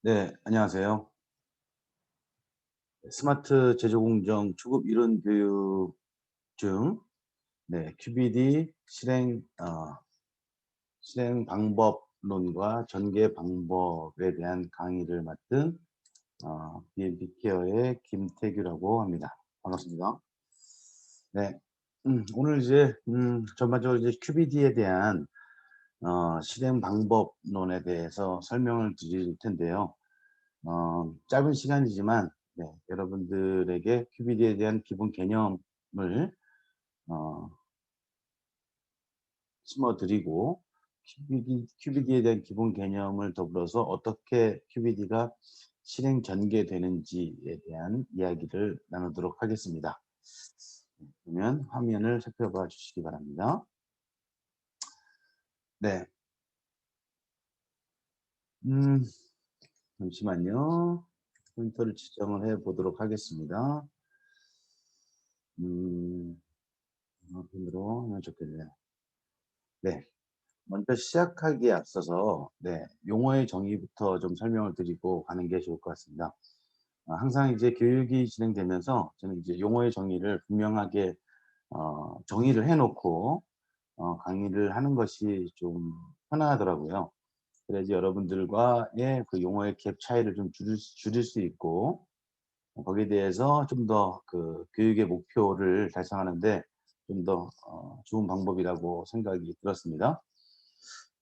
네, 안녕하세요. 스마트 제조 공정 초급 이론 교육 중 QBD 실행 방법론과 전개 방법에 대한 강의를 맡은 BNP 케어의 김태규라고 합니다. 반갑습니다. 네. 오늘 이제 전반적으로 이제 QBD에 대한 실행 방법론에 대해서 설명을 드릴 텐데요. 짧은 시간이지만 여러분들에게 QBD에 대한 기본 개념을 어, 심어드리고 QBD에 대한 기본 개념을 더불어서 어떻게 QBD가 실행 전개되는지에 대한 이야기를 나누도록 하겠습니다. 그러면 화면을 살펴봐 주시기 바랍니다. 네, 음, 잠시만요. 포인터를 지정을 해 보도록 하겠습니다. 화면으로 하면 좋겠네요. 네. 먼저 시작하기에 앞서서 용어의 정의부터 좀 설명을 드리고 가는 게 좋을 것 같습니다. 항상 이제 교육이 진행되면서 저는 이제 용어의 정의를 분명하게 정의를 해 놓고 강의를 하는 것이 좀 편하더라고요. 그래야지 여러분들과의 그 용어의 갭 차이를 좀 줄일 수 있고 거기에 대해서 좀 더 그 교육의 목표를 달성하는 데 좀 더 좋은 방법이라고 생각이 들었습니다.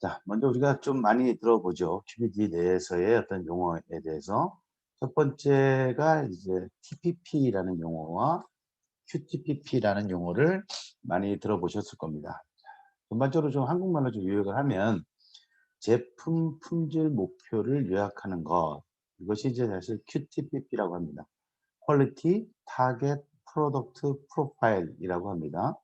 자, 먼저 우리가 좀 많이 들어보죠. QBD 내에서의 어떤 용어에 대해서. 첫 번째가 이제 TPP라는 용어와 QTPP라는 용어를 많이 들어보셨을 겁니다. 전반적으로 좀 한국말로 좀 요약을 하면 제품 품질 목표를 요약하는 것. 이것이 이제 사실 QTPP라고 합니다. Quality Target Product Profile이라고 합니다.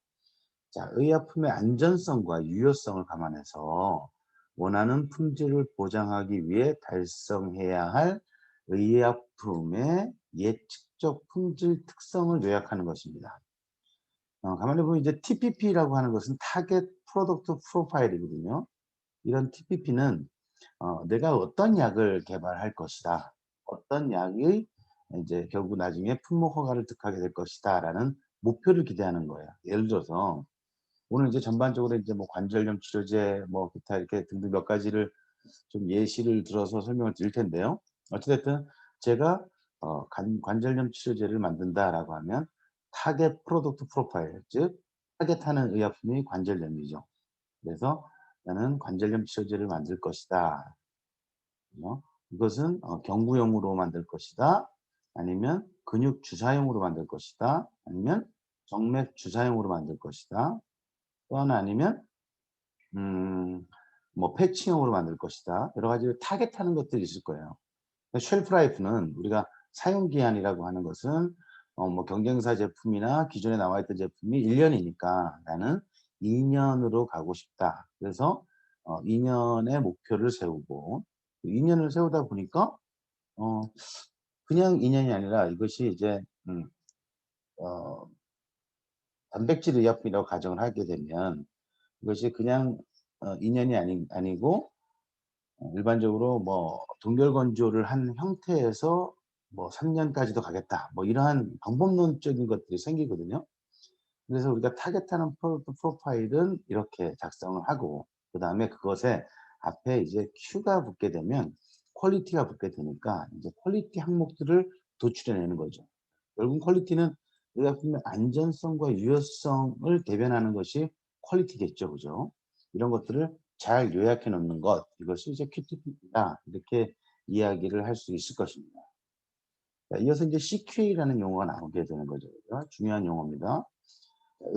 자, 의약품의 안전성과 유효성을 감안해서 원하는 품질을 보장하기 위해 달성해야 할 의약품의 예측적 품질 특성을 요약하는 것입니다. 가만히 보면 이제 TPP라고 하는 것은 타겟 프로덕트 프로파일이거든요. 이런 TPP는 내가 어떤 약을 개발할 것이다. 어떤 약이 이제 결국 나중에 품목 허가를 득하게 될 것이다라는 목표를 기대하는 거예요. 예를 들어서 오늘 이제 전반적으로 이제 뭐 관절염 치료제 뭐 기타 이렇게 등등 몇 가지를 좀 예시를 들어서 설명을 드릴 텐데요. 어찌 됐든 제가 간 관절염 치료제를 만든다라고 하면 타겟 프로덕트 프로파일 즉 타겟하는 의약품이 관절염이죠. 그래서 '나는 관절염 치료제를 만들 것이다.' 이것은 경구용으로 만들 것이다. 아니면 근육 주사용으로 만들 것이다. 아니면 정맥 주사용으로 만들 것이다. 또 하나 아니면 음 뭐 패치형으로 만들 것이다. 여러 가지로 타겟하는 것들이 있을 거예요. 쉘프 라이프는 우리가 사용 기한이라고 하는 것은 뭐 경쟁사 제품이나 기존에 나와 있던 제품이 1 년이니까 '나는 2 년으로 가고 싶다.' 그래서 2 년의 목표를 세우고 2 년을 세우다 보니까 어 그냥 2 년이 아니라 이것이 이제 어 단백질 의약품이라고 가정을 하게 되면 이것이 그냥 2 년이 아니고 일반적으로 뭐 동결 건조를 한 형태에서 뭐 3 년까지도 가겠다. 뭐 이러한 방법론적인 것들이 생기거든요. 그래서 우리가 타겟하는 프로덕트 프로파일은 이렇게 작성을 하고 그다음에 그것에 앞에 이제 Q가 붙게 되면 퀄리티가 붙게 되니까 이제 퀄리티 항목들을 도출해 내는 거죠. 결국 퀄리티는 의약품의 안전성과 유효성을 대변하는 것이 퀄리티겠죠. 그죠? 이런 것들을 잘 요약해 놓는 것, 이것이 이제 QTP다. 이렇게 이야기를 할 수 있을 것입니다. 자, 이어서 이제 CQA라는 용어가 나오게 되는 거죠. 그죠? 중요한 용어입니다.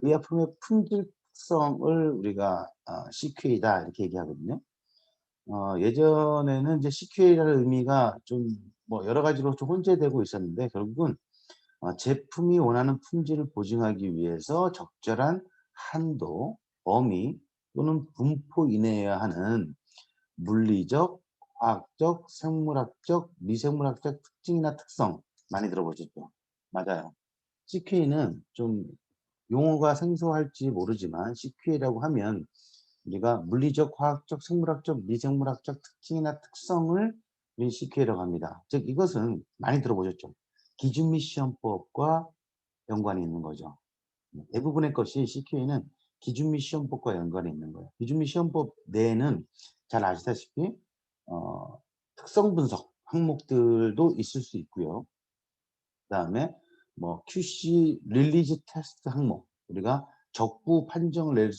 의약품의 품질성을 우리가 CQA다 이렇게 얘기하거든요. 예전에는 이제 CQA라는 의미가 좀 뭐 여러 가지로 좀 혼재되고 있었는데 결국은 제품이 원하는 품질을 보증하기 위해서 적절한 한도, 범위 또는 분포 이내여야 하는 물리적, 화학적, 생물학적, 미생물학적 특징이나 특성 많이 들어보셨죠? 맞아요. CQA는 좀 용어가 생소할지 모르지만 CQA라고 하면 우리가 물리적, 화학적, 생물학적, 미생물학적 특징이나 특성을 우린 CQA라고 합니다. 즉 이것은 많이 들어보셨죠? 기준 및 시험법과 연관이 있는 거죠. 대부분의 것이 CQA는 기준 및 시험법과 연관이 있는 거예요. 기준 및 시험법 내에는 잘 아시다시피 특성 분석 항목들도 있을 수 있고요. 그다음에 뭐 QC 릴리즈 테스트 항목, 우리가 적부 판정을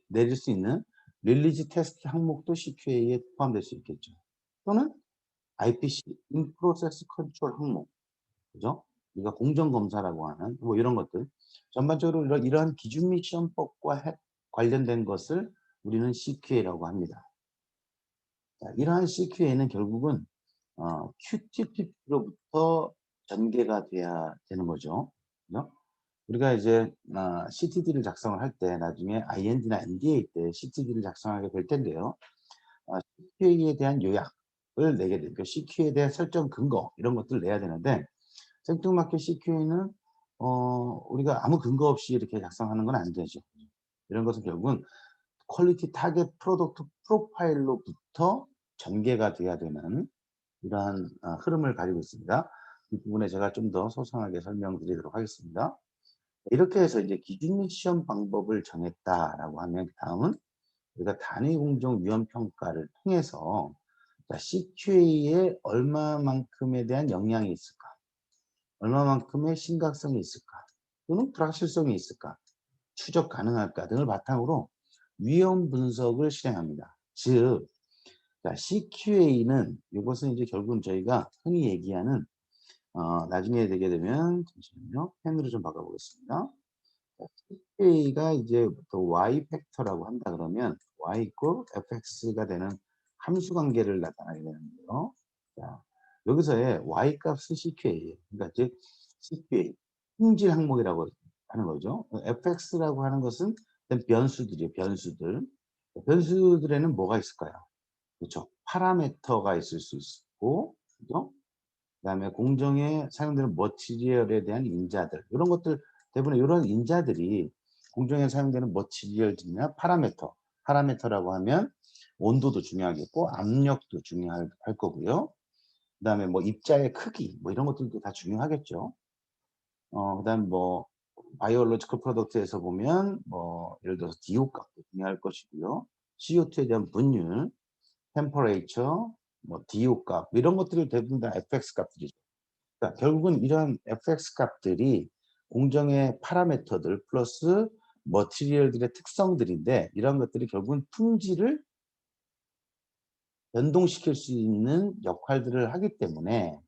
내릴 수 있는 릴리즈 테스트 항목도 CQA에 포함될 수 있겠죠. 또는 IPC 인 프로세스 컨트롤 항목, 그죠? 우리가 공정 검사라고 하는 뭐 이런 것들, 전반적으로 이러한 기준 및 시험법과 관련된 것을 우리는 CQA라고 합니다. 자, 이러한 CQA는 결국은 QTP로부터 전개가 돼야 되는 거죠. 그죠? 우리가 이제 CTD를 작성을 할 때 나중에 IND나 NDA 때 CTD를 작성하게 될 텐데요. CQA에 대한 요약을 내게 되니까 CQA에 대한 설정 근거 이런 것들을 내야 되는데, 생뚱맞게 CQA는 우리가 아무 근거 없이 이렇게 작성하는 건 안 되죠. 이런 것은 결국은 퀄리티 타겟 프로덕트 프로파일로부터 전개가 돼야 되는 이러한 흐름을 가지고 있습니다. 이 부분에 제가 좀 더 소상하게 설명드리도록 하겠습니다. 이렇게 해서 이제 기준 및 시험 방법을 정했다라고 하면 다음은 우리가 단위 공정 위험 평가를 통해서 CQA에 얼마만큼에 대한 영향이 있을까? 얼마만큼의 심각성이 있을까? 또는 불확실성이 있을까? 추적 가능할까? 등을 바탕으로 위험 분석을 실행합니다. 즉, CQA는 이것은 이제 결국은 저희가 흔히 얘기하는 나중에 되게 되면 잠시만요. 펜으로 좀 바꿔보겠습니다. CQA가 이제 또 Y 팩터라고 한다 그러면 Y 이퀄 fx가 되는 함수 관계를 나타나게 되는데요. 자, 여기서의 Y 값은 CQA예요. 그러니까 즉 CQA 품질 항목이라고 하는 거죠. fx라고 하는 것은 변수들이에요. 변수들. 변수들에는 뭐가 있을까요? 그렇죠. 파라미터가 있을 수 있고, 그죠? 그다음에 공정에 사용되는 머티리얼에 대한 인자들, 이런 것들 대부분 이런 인자들이 공정에 사용되는 머티리얼이나 파라미터라고 하면 온도도 중요하겠고 압력도 중요할 거고요. 그다음에 뭐 입자의 크기 뭐 이런 것들도 다 중요하겠죠. 그다음 뭐 바이올로지컬 프로덕트에서 보면 뭐 예를 들어서 DO 값도 중요할 것이고요. CO2에 대한 분율, 템퍼레이처, 뭐 DO 값 이런 것들을 대부분 다 FX 값들이죠. 그러니까 결국은 이런 FX 값들이 공정의 파라미터들 플러스 머티리얼들의 특성들인데, 이런 것들이 결국은 품질을 변동시킬 수 있는 역할들을 하기 때문에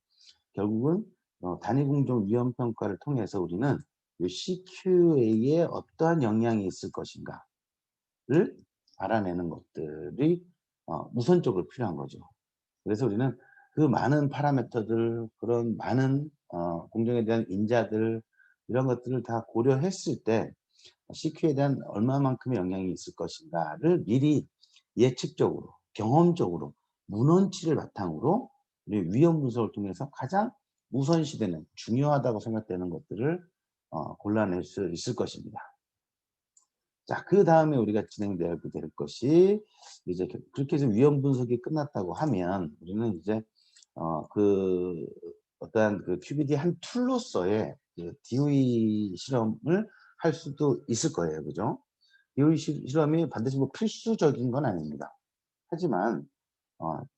결국은 단위 공정 위험 평가를 통해서 우리는 이 CQA에 어떠한 영향이 있을 것인가를 알아내는 것들이 우선적으로 필요한 거죠. 그래서 우리는 그 많은 파라미터들, 그런 많은 공정에 대한 인자들 이런 것들을 다 고려했을 때 CQ에 대한 얼마만큼의 영향이 있을 것인가를 미리 예측적으로, 경험적으로, 문헌치를 바탕으로 우리 위험 분석을 통해서 가장 우선시되는 중요하다고 생각되는 것들을 골라낼 수 있을 것입니다. 자, 그 다음에 우리가 진행될 것이 이제 그렇게 해서 위험 분석이 끝났다고 하면 우리는 이제 그 어떠한 그 QBD 한 툴로서의 그 DOE 실험을 할 수도 있을 거예요. 그죠? DOE 실험이 반드시 뭐 필수적인 건 아닙니다. 하지만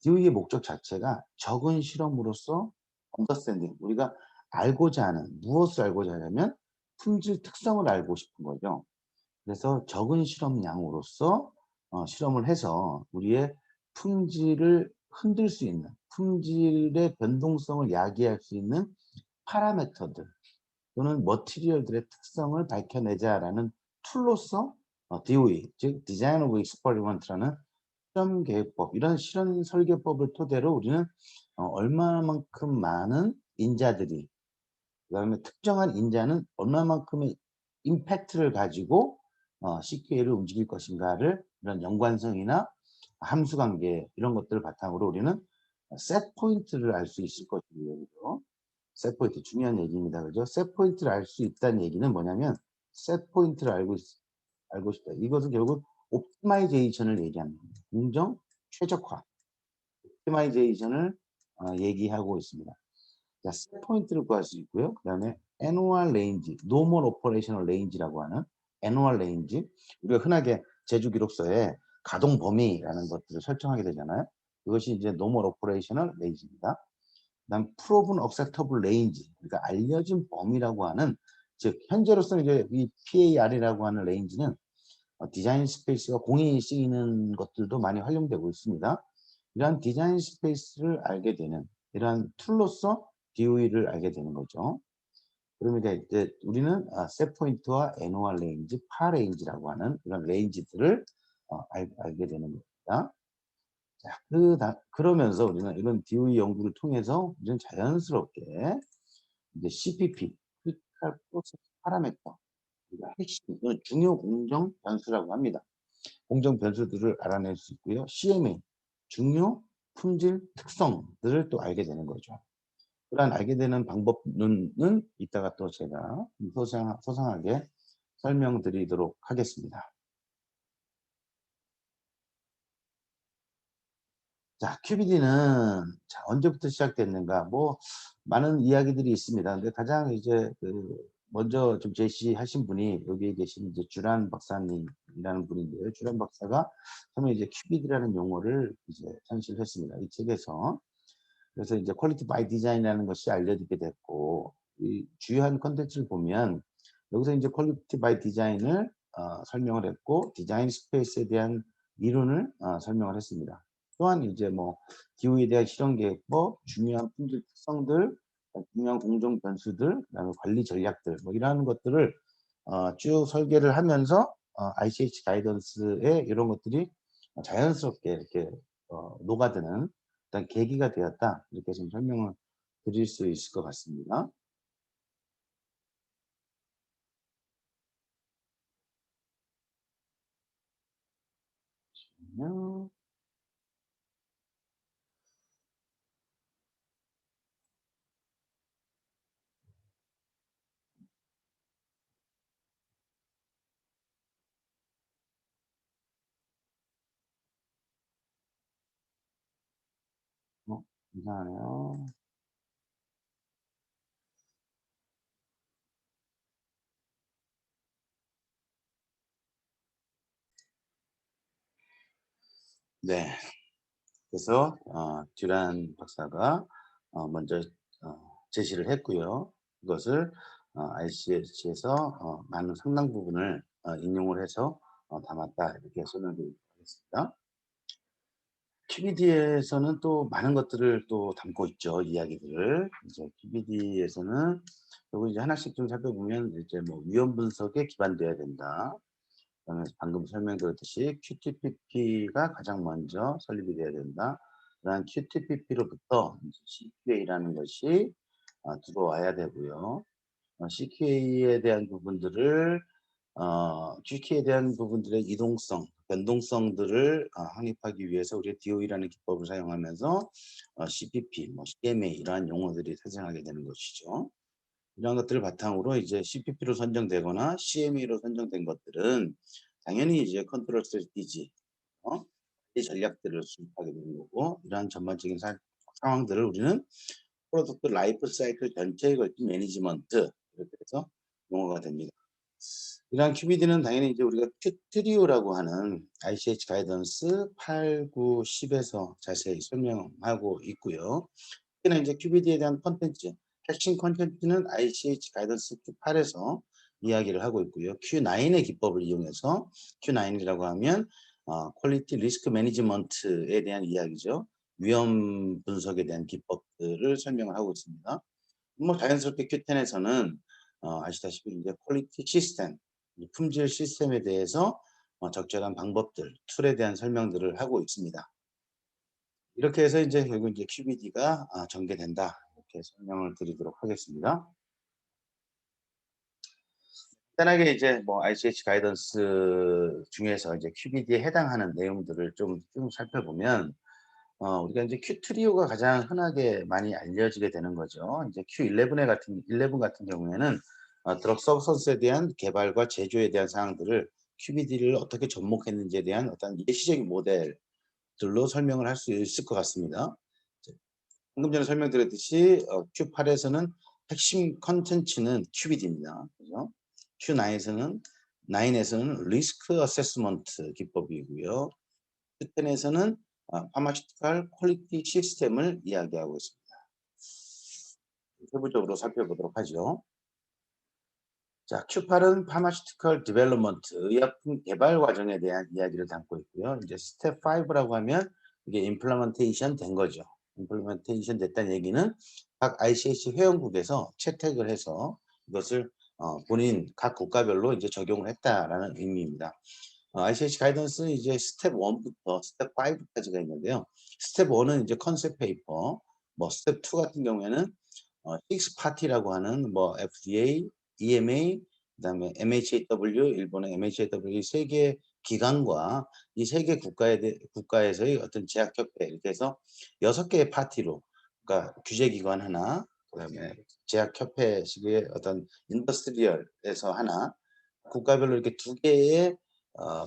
DOE의 목적 자체가 적은 실험으로서 언더스탠딩, 우리가 알고자 하는, 무엇을 알고자 하냐면 품질 특성을 알고 싶은 거죠. 그래서 적은 실험량으로서 실험을 해서 우리의 품질을 흔들 수 있는, 품질의 변동성을 야기할 수 있는 파라미터들 또는 머티리얼들의 특성을 밝혀내자라는 툴로서 DOE, 즉 디자인 오브 익스퍼리먼트라는 실험 계획법, 이런 실험 설계법을 토대로 우리는 얼마만큼 많은 인자들이, 그다음에 특정한 인자는 얼마만큼의 임팩트를 가지고 CQA를 움직일 것인가를, 이런 연관성이나 함수 관계 이런 것들을 바탕으로 우리는 셋 포인트를 알 수 있을 것이고요. 그죠? 셋 포인트 중요한 얘기입니다. 그죠? 셋 포인트를 알 수 있다는 얘기는 뭐냐면 셋 포인트를 알고 싶다. 이것은 결국 옵티마이제이션을 얘기하는 겁니다. 공정 최적화. 옵티마이제이션을 얘기하고 있습니다. 자, 셋 포인트를 구할 수 있고요. 그다음에 annual range, normal operational range라고 하는 annual range. 우리가 흔하게 제주 기록서에 가동 범위라는 것들을 설정하게 되잖아요. 그것이 이제 normal operational range입니다. 그다음 proven acceptable range, 그러니까 알려진 범위라고 하는, 즉 현재로서는 이제 이 PAR이라고 하는 레인지는 디자인 스페이스가 공이 쓰이는 것들도 많이 활용되고 있습니다. 이러한 디자인 스페이스를 알게 되는 이러한 툴로서 DOE를 알게 되는 거죠. 그러면 이제 우리는 셋 포인트와 애누얼 레인지, 파 레인지라고 하는 이런 레인지들을 알게 되는 겁니다. 자, 그러면서 우리는 이런 DOE 연구를 통해서 우리는 자연스럽게 이제 CPP, Critical Process Parameter, 우리가 핵심, 이건 중요 공정 변수라고 합니다. 공정 변수들을 알아낼 수 있고요. CMA, 중요 품질 특성들을 또 알게 되는 거죠. 그러한 알게 되는 방법은 이따가 또 제가 소상하게 설명드리도록 하겠습니다. 자, QBD는 자, 언제부터 시작됐는가? 뭐 많은 이야기들이 있습니다. 근데 가장 이제 먼저 좀 제시하신 분이 여기에 계신 이제 주란 박사님이라는 분인데요. 주란 박사가 처음에 이제 QBD라는 용어를 이제 현실했습니다. 이 책에서. 그래서 이제 퀄리티 바이 디자인이라는 것이 알려지게 됐고, 이 주요한 컨텐츠를 보면 여기서 이제 퀄리티 바이 디자인을 설명을 했고, 디자인 스페이스에 대한 이론을 설명을 했습니다. 또한 이제 뭐 기후에 대한 실현 계획법, 중요한 품질 특성들, 중요한 공정 변수들, 그다음에 관리 전략들, 뭐 이러한 것들을 쭉 설계를 하면서 ICH 가이던스에 이런 것들이 자연스럽게 이렇게 녹아드는 어떤 계기가 되었다. 이렇게 좀 설명을 드릴 수 있을 것 같습니다. 잠시만요. 이상하네요. 네. 그래서 듀란 박사가 먼저 제시를 했고요. 그것을 ICH에서 많은 상당 부분을 인용을 해서 담았다. 이렇게 설명드리도록 하겠습니다. QBD에서는 또 많은 것들을 또 담고 있죠. 이야기들을. 이제 QBD에서는 요거 이제 하나씩 좀 살펴보면 이제 뭐 위험 분석에 기반돼야 된다. 그다음에 방금 설명드렸듯이 QTPP가 가장 먼저 설립이 돼야 된다. 그다음 QTPP로부터 CQA라는 것이 들어와야 되고요. CQA에 대한 부분들을 GK에 대한 부분들의 이동성, 변동성들을 확립하기 위해서 우리가 DOE라는 기법을 사용하면서 CPP, 뭐 CMA 이러한 용어들이 탄생하게 되는 것이죠. 이러한 것들을 바탕으로 이제 CPP로 선정되거나 CMA로 선정된 것들은 당연히 이제 컨트롤 스트래티지, 이 전략들을 수립하게 되는 거고, 이러한 전반적인 상황들을 우리는 프로덕트 라이프 사이클 전체에 걸친 매니지먼트, 이렇게 해서 용어가 됩니다. 이러한 QBD는 당연히 이제 우리가 큐트리오라고 하는 ICH 가이던스 8, 9, 10에서 자세히 설명하고 있고요. 특히나 이제 QBD에 대한 콘텐츠, 핵심 콘텐츠는 ICH 가이던스 Q8에서 이야기를 하고 있고요. Q9의 기법을 이용해서, Q9이라고 하면 퀄리티 리스크 매니지먼트에 대한 이야기죠. 위험 분석에 대한 기법들을 설명을 하고 있습니다. 뭐 자연스럽게 Q10에서는 아시다시피 이제 퀄리티 시스템, 이 품질 시스템에 대해서 적절한 방법들, 툴에 대한 설명들을 하고 있습니다. 이렇게 해서 이제 결국 이제 QBD가 전개된다. 이렇게 설명을 드리도록 하겠습니다. 간단하게 이제 뭐 ICH 가이던스 중에서 이제 QBD에 해당하는 내용들을 좀 살펴보면 우리가 이제 q 트리오가 가장 흔하게 많이 알려지게 되는 거죠. 이제 Q11 같은 경우에는 드럭 서브스턴스에 대한 개발과 제조에 대한 사항들을 QBD를 어떻게 접목했는지에 대한 어떤 예시적인 모델들로 설명을 할 수 있을 것 같습니다. 방금 전에 설명드렸듯이 Q8에서는 핵심 컨텐츠는 QBD입니다. 그죠? Q9에서는 리스크 어세스먼트 기법이고요. Q10에서는 파마시티컬 퀄리티 시스템을 이야기하고 있습니다. 세부적으로 살펴보도록 하죠. 자, Q8은 파마시티컬 디벨롭먼트, 의약품 개발 과정에 대한 이야기를 담고 있고요. 이제 스텝 5라고 하면 이게 임플리먼테이션 된 거죠. 임플리먼테이션 됐다는 얘기는 각 ICH 회원국에서 채택을 해서 이것을 본인 각 국가별로 이제 적용을 했다라는 의미입니다. ICH 가이던스는 이제 스텝 1부터 스텝 5까지가 있는데요. 스텝 1은 이제 컨셉 페이퍼, 뭐 스텝 2 같은 경우에는 6파티라고 하는 뭐 FDA, EMA, 그다음에 MHAW, 일본의 MHAW 세 개 기관과 이 세 개 국가에서의 어떤 제약협회 이렇게 해서 6개의 파티로, 그러니까 규제기관 하나, 그다음에 제약협회식의 어떤 인더스트리얼에서 하나, 국가별로 이렇게 2개의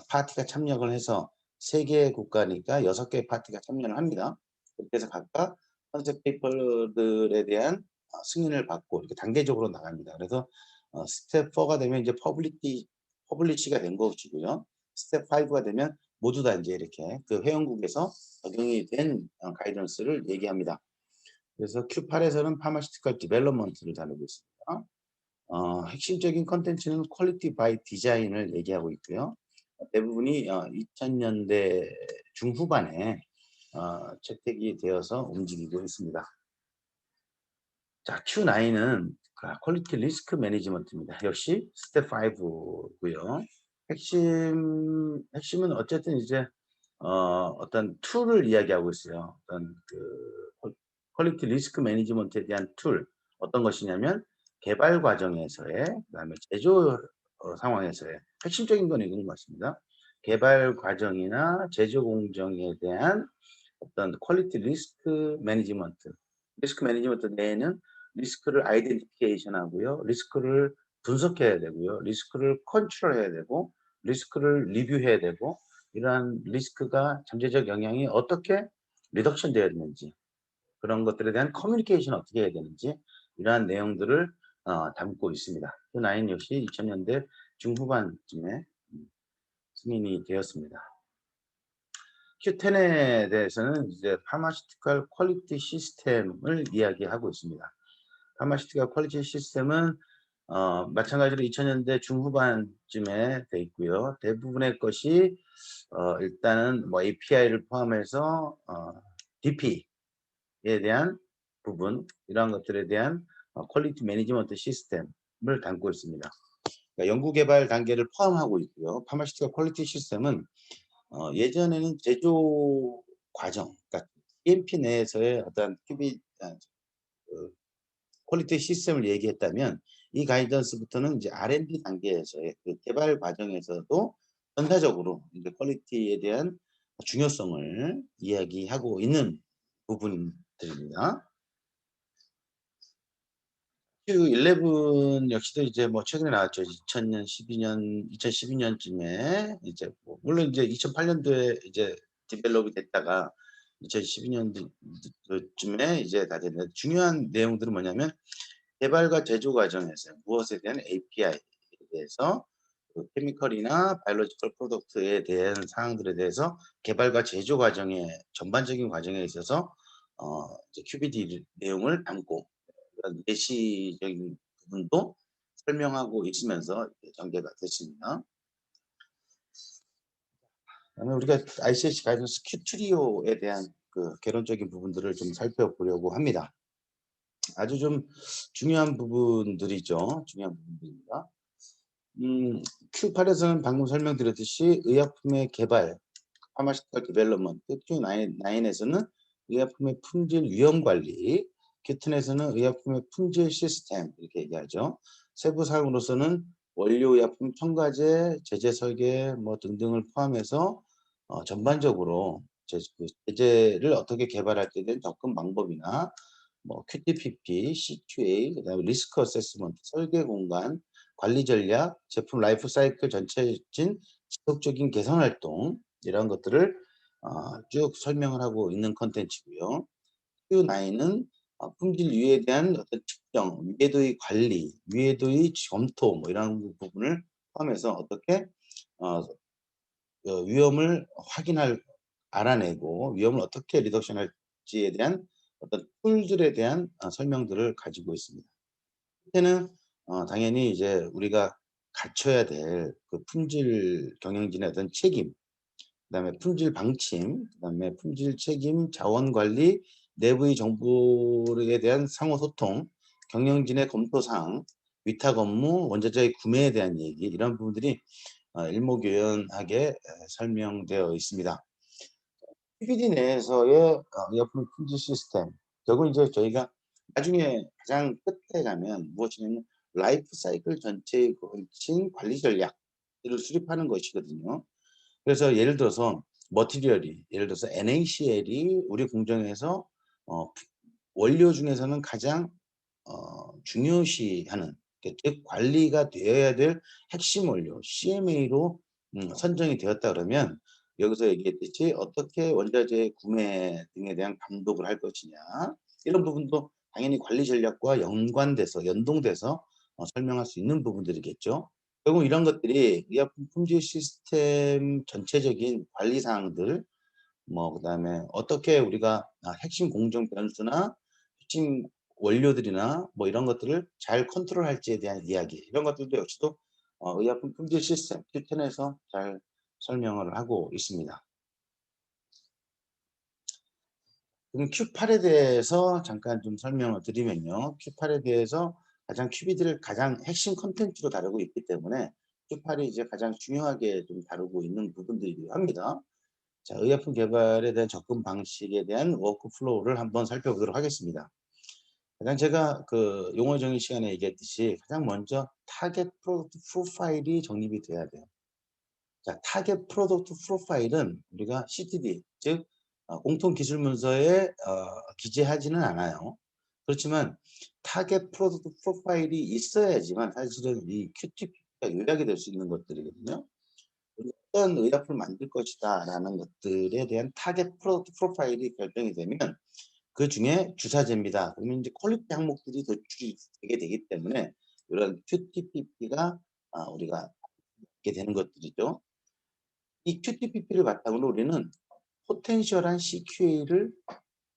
파티가 참여를 해서 3개의 국가니까 6개의 파티가 참여를 합니다. 그렇게 해서 각각 컨셉 페이퍼들에 대한 승인을 받고 이렇게 단계적으로 나갑니다. 그래서 스텝 4가 되면 이제 퍼블리시가 된 것이고요. 스텝 5가 되면 모두 다 이제 이렇게 그 회원국에서 적용이 된 가이던스를 얘기합니다. 그래서 Q8에서는 파마시티컬 디벨롭먼트를 다루고 있습니다. 핵심적인 컨텐츠는 퀄리티 바이 디자인을 얘기하고 있고요. 대부분이 2000년대 중후반에 채택이 되어서 움직이고 있습니다. 자, Q9은 퀄리티 리스크 매니지먼트입니다. 역시 스텝 5고요. 핵심은 어쨌든 이제 어떤 툴을 이야기하고 있어요. 어떤 퀄리티 리스크 매니지먼트에 대한 툴, 어떤 것이냐면 개발 과정에서의, 그다음에 제조 상황에서의 핵심적인 건 이건 것 같습니다. 개발 과정이나 제조 공정에 대한 어떤 퀄리티 리스크 매니지먼트. 리스크 매니지먼트 내에는 리스크를 아이덴티피케이션 하고요. 리스크를 분석해야 되고요. 리스크를 컨트롤해야 되고, 리스크를 리뷰해야 되고, 이러한 리스크가 잠재적 영향이 어떻게 리덕션 되어야 되는지, 그런 것들에 대한 커뮤니케이션 어떻게 해야 되는지, 이러한 내용들을 담고 있습니다. 그 나인 역시 2000년대 중후반쯤에 승인이 되었습니다. Q10에 대해서는 이제 파마시티컬 퀄리티 시스템을 이야기하고 있습니다. 파마시티컬 퀄리티 시스템은 마찬가지로 2000년대 중후반쯤에 돼 있고요. 대부분의 것이 일단은 뭐 API를 포함해서 DP에 대한 부분, 이러한 것들에 대한 퀄리티 매니지먼트 시스템을 담고 있습니다. 그러니까 연구개발 단계를 포함하고 있고요. 파마시티컬 퀄리티 시스템은 예전에는 제조 과정, 그러니까 EMP 내에서의 어떤 그 퀄리티 시스템을 얘기했다면, 이 가이던스부터는 이제 R&D 단계에서의 그 개발 과정에서도 전사적으로 이제 퀄리티에 대한 중요성을 이야기하고 있는 부분들입니다. Q11 역시도 이제 뭐 최근에 나왔죠. 2012년쯤에 이제 뭐 물론 이제 2008년도에 이제 디벨롭이 됐다가 2012년쯤에 이제 다 됐는데, 중요한 내용들은 뭐냐면 개발과 제조 과정에서 무엇에 대한 API에 대해서, 그 케미컬이나 바이올로지컬 프로덕트에 대한 사항들에 대해서 개발과 제조 과정의 전반적인 과정에 있어서 이제 QBD 내용을 담고 그런 예시적인 부분도 설명하고 있으면서 전개가 됐습니다. 그다음에 우리가 ICH 가이던스 Q 트리오에 대한 그 개론적인 부분들을 좀 살펴보려고 합니다. 아주 좀 중요한 부분들이죠. 중요한 부분들입니다. Q8에서는 방금 설명드렸듯이 의약품의 개발, 파마시티컬 디벨롭먼트, Q9에서는 의약품의 품질 위험 관리, Q10에서는 의약품의 품질 시스템 이렇게 얘기하죠. 세부 사항으로서는 원료 의약품 첨가제, 제재 설계 뭐 등등을 포함해서 전반적으로 제재를 어떻게 개발할 때 된 접근 방법이나 뭐 QTPP, CQA, 그다음에 리스크 어세스먼트, 설계 공간, 관리 전략, 제품 라이프 사이클 전체진 지속적인 개선 활동, 이런 것들을 쭉 설명을 하고 있는 컨텐츠고요. Q9은 품질 유해에 대한 어떤 측정, 유해도의 관리, 유해도의 검토 뭐 이런 부분을 포함해서 어떻게 어 위험을 알아내고 위험을 어떻게 리덕션할지에 대한 어떤 툴들에 대한 설명들을 가지고 있습니다. 첫째는 당연히 이제 우리가 갖춰야 될 그 품질 경영진의 어떤 책임, 그다음에 품질 방침, 그다음에 품질 책임, 자원 관리, 내부의 정보에 대한 상호 소통, 경영진의 검토 사항, 위탁 업무, 원자재의 구매에 대한 얘기 이런 부분들이 일목요연하게 설명되어 있습니다. PPD 내에서의 의약품 품질 시스템, 결국 이제 저희가 나중에 가장 끝에 가면 무엇이냐면 라이프 사이클 전체에 걸친 관리 전략을 수립하는 것이거든요. 그래서 예를 들어서 예를 들어서 NaCl이 우리 공정에서 어 원료 중에서는 가장 중요시하는, 즉 관리가 되어야 될 핵심 원료 CMA로 선정이 되었다 그러면 여기서 얘기했듯이 어떻게 원자재 구매 등에 대한 감독을 할 것이냐, 이런 부분도 당연히 관리 전략과 연관돼서 연동돼서 설명할 수 있는 부분들이겠죠. 결국 이런 것들이 의약품 품질 시스템 전체적인 관리 사항들, 뭐 그다음에 어떻게 우리가 핵심 공정 변수나 핵심 원료들이나 뭐 이런 것들을 잘 컨트롤할지에 대한 이야기, 이런 것들도 역시도 의약품 품질 시스템 Q10에서 잘 설명을 하고 있습니다. 그럼 Q8에 대해서 잠깐 좀 설명을 드리면요. Q8에 대해서 QBD를 가장 핵심 콘텐츠로 다루고 있기 때문에 Q8이 이제 가장 중요하게 좀 다루고 있는 부분들이기도 합니다. 자, 의약품 개발에 대한 접근 방식에 대한 워크플로우를 한번 살펴보도록 하겠습니다. 가장 제가 그 용어 정의 시간에 얘기했듯이 가장 먼저 타겟 프로덕트 프로파일이 정립이 돼야 돼요. 자, 타겟 프로덕트 프로파일은 우리가 CTD, 즉 공통 기술 문서에 기재하지는 않아요. 그렇지만 타겟 프로덕트 프로파일이 있어야지만 사실은 이 QTP가 요약이 될 수 있는 것들이거든요. 우리가 어떤 의약품을 만들 것이다라는 것들에 대한 타겟 프로덕트 프로파일이 결정이 되면 그중에 주사제입니다. 그러면 이제 퀄리티 항목들이 도출이 되게 되기 때문에 이런 QTPP가 우리가 있게 되는 것들이죠. 이 QTPP를 바탕으로 우리는 포텐셜한 CQA를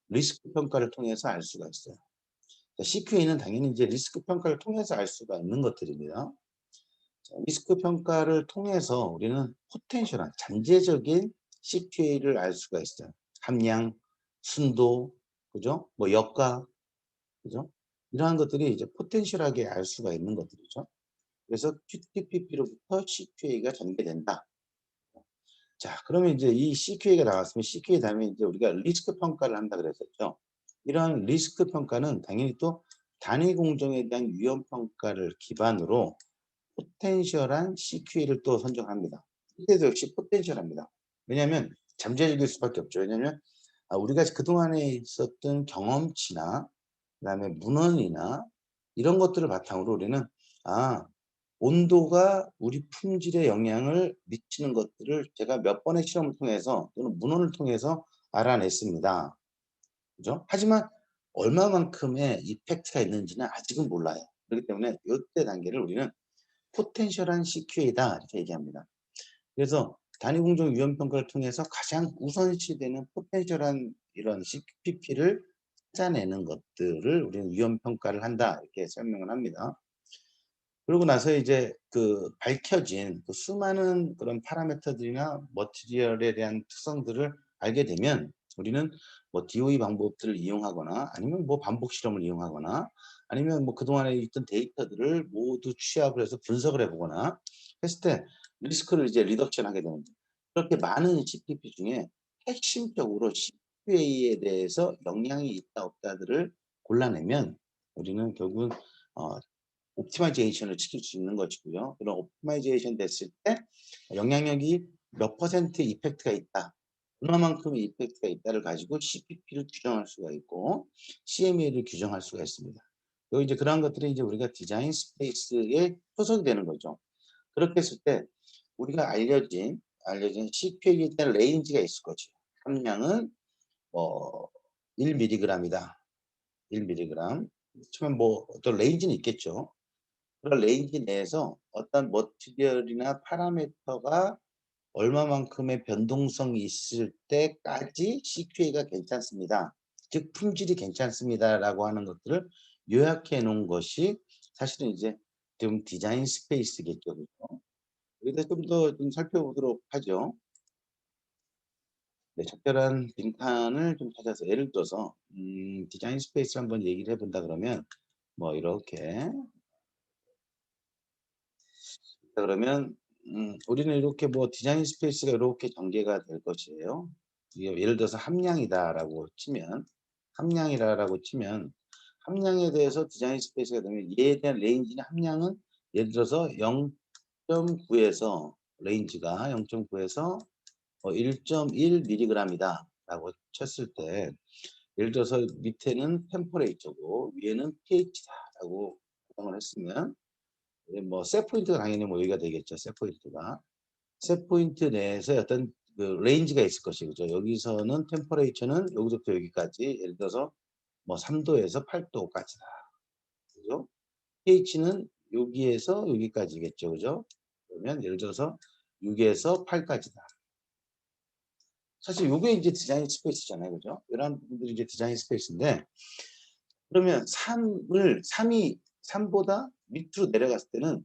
리스크 평가를 통해서 알 수가 있어요. CQA는 당연히 이제 리스크 평가를 통해서 알 수가 있는 것들입니다. 자, 리스크 평가를 통해서 우리는 포텐셜한 잠재적인 CQA를 알 수가 있어요. 함량, 순도, 그죠? 뭐 역가, 그죠? 이러한 것들이 이제 포텐셜하게 알 수가 있는 것들이죠. 그래서 QTPP로부터 CQA가 전개된다. 자, 그러면 이제 이 CQA가 나왔으면 CQA 다음에 이제 우리가 리스크 평가를 한다 그랬었죠. 이러한 리스크 평가는 당연히 또 단위 공정에 대한 위험 평가를 기반으로 포텐셜한 CQA를 또 선정합니다. 이때도 역시 포텐셜합니다. 왜냐하면 잠재적일 수밖에 없죠. 왜냐하면 우리가 그동안에 있었던 경험치나 그다음에 문헌이나 이런 것들을 바탕으로 우리는 아 온도가 우리 품질에 영향을 미치는 것들을 제가 몇 번의 실험을 통해서 또는 문헌을 통해서 알아냈습니다. 그죠? 하지만 얼마만큼의 이펙트가 있는지는 아직은 몰라요. 그렇기 때문에 요때 단계를 우리는 포텐셜한 CQA다 이렇게 얘기합니다. 그래서 단위 공정 위험 평가를 통해서 가장 우선시되는 포텐셜한 이런 CPP를 찾아내는 것들을 우리는 위험 평가를 한다 이렇게 설명을 합니다. 그러고 나서 이제 그 밝혀진 그 수많은 그런 파라미터들이나 머티리얼에 대한 특성들을 알게 되면 우리는 뭐 DOE 방법들을 이용하거나 아니면 뭐 반복 실험을 이용하거나 아니면 뭐 그동안에 있던 데이터들을 모두 취합을 해서 분석을 해 보거나 했을 때 리스크를 이제 리덕션 하게 되는 거죠. 그렇게 많은 CPP 중에 핵심적으로 CQA에 대해서 영향이 있다 없다들을 골라내면 우리는 결국은 어 옵티마이제이션을 시킬 수 있는 것이고요. 그런 옵티마이제이션 됐을 때 영향력이 몇 퍼센트 이펙트가 있다. 얼마만큼의 이펙트가 있다를 가지고 CPP를 규정할 수가 있고 CMA를 규정할 수가 있습니다. 그리고 이제 그러한 것들이 이제 우리가 디자인 스페이스에 소속이 되는 거죠. 그렇게 했을 때 우리가 알려진 CQA에 대한 레인지가 있을 거죠. 함량은 뭐 1mg이다. 1mg. 그렇지만 뭐 어떤 레인지는 있겠죠. 그런 레인지 내에서 어떤 머티리얼이나 파라미터가 얼마만큼의 변동성이 있을 때까지 CQA가 괜찮습니다. 즉 품질이 괜찮습니다라고 하는 것들을 요약해 놓은 것이 사실은 이제 좀 디자인 스페이스겠죠. 그죠? 여기서 좀 더 좀 살펴보도록 하죠. 네, 적절한 빈칸을 좀 찾아서 예를 들어서 디자인 스페이스 한번 얘기를 해 본다 그러면 뭐 이렇게 그러면 우리는 이렇게 뭐 디자인 스페이스가 이렇게 전개가 될 것이에요. 이게 예를 들어서 함량이다라고 치면 함량이라고 치면 함량에 대해서 디자인 스페이스가 되면 얘에 대한 레인지는 함량은 예를 들어서 0.9에서 레인지가 0.9에서 1.1mg이다라고 쳤을 때 예를 들어서 밑에는 템퍼레이처고 위에는 pH다라고 가정을 했으면 예 뭐 셋 포인트가 당연히 뭐 여기가 되겠죠, 셋 포인트가. 셋 포인트 내에서 어떤 그 레인지가 있을 것이고 그죠. 여기서는 템퍼레이처는 여기서부터 여기까지 예를 들어서 뭐 3 도에서 8 도까지다. 그죠? pH는 여기에서 여기까지겠죠. 그죠? 그러면 예를 들어서 6 에서 8 까지다. 사실 요게 이제 디자인 스페이스잖아요. 그죠? 이런 부분들이 이제 디자인 스페이스인데 그러면 3이 3 보다 밑으로 내려갔을 때는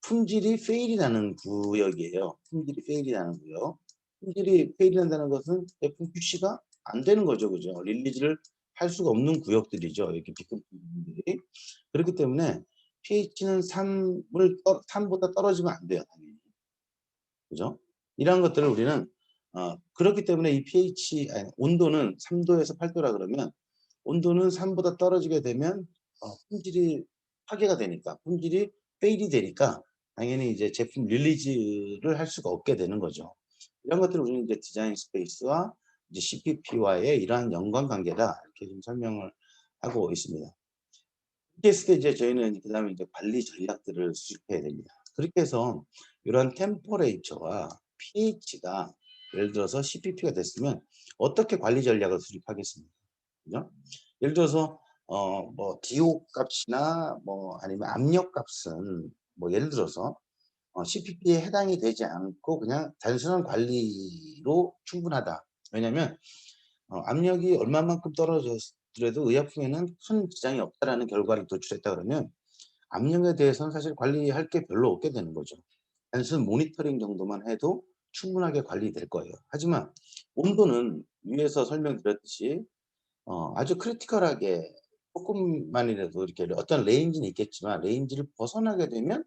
품질이 페일이 나는 구역이에요. 품질이 페일이 나는 구역. 품질이 페일이 난다는 것은 제품 QC가 안 되는 거죠. 그죠? 릴리즈를 할 수가 없는 구역들이죠. 이렇게 B급 부분들이. 그렇기 때문에 pH는 3 보다 떨어지면 안 돼요, 당연히. 그죠? 이러한 것들을 우리는 그렇기 때문에 이 pH 아니 온도는 3 도에서 8 도라 그러면 온도는 3 보다 떨어지게 되면 품질이 파괴가 되니까 품질이 페일이 되니까 당연히 이제 제품 릴리즈를 할 수가 없게 되는 거죠. 이런 것들을 우리는 이제 디자인 스페이스와 이제 CPP와의 이러한 연관관계다 이렇게 좀 설명을 하고 있습니다. 이렇게 했을 때 이제 저희는 그다음에 이제 관리 전략들을 수립해야 됩니다. 그렇게 해서 이런 템퍼레이처와 pH가 예를 들어서 CPP가 됐으면 어떻게 관리 전략을 수립하겠습니까? 그죠? 예를 들어서 뭐 DO 값이나 뭐 아니면 압력 값은 뭐 예를 들어서 CPP에 해당이 되지 않고 그냥 단순한 관리로 충분하다. 왜냐하면 압력이 얼마만큼 떨어졌더라도 의약품에는 큰 지장이 없다라는 결과를 도출했다 그러면 압력에 대해서는 사실 관리할 게 별로 없게 되는 거죠. 단순 모니터링 정도만 해도 충분하게 관리될 거예요. 하지만 온도는 위에서 설명드렸듯이 아주 크리티컬하게 쪼끔만이라도 이렇게 어떤 레인지는 있겠지만 레인지를 벗어나게 되면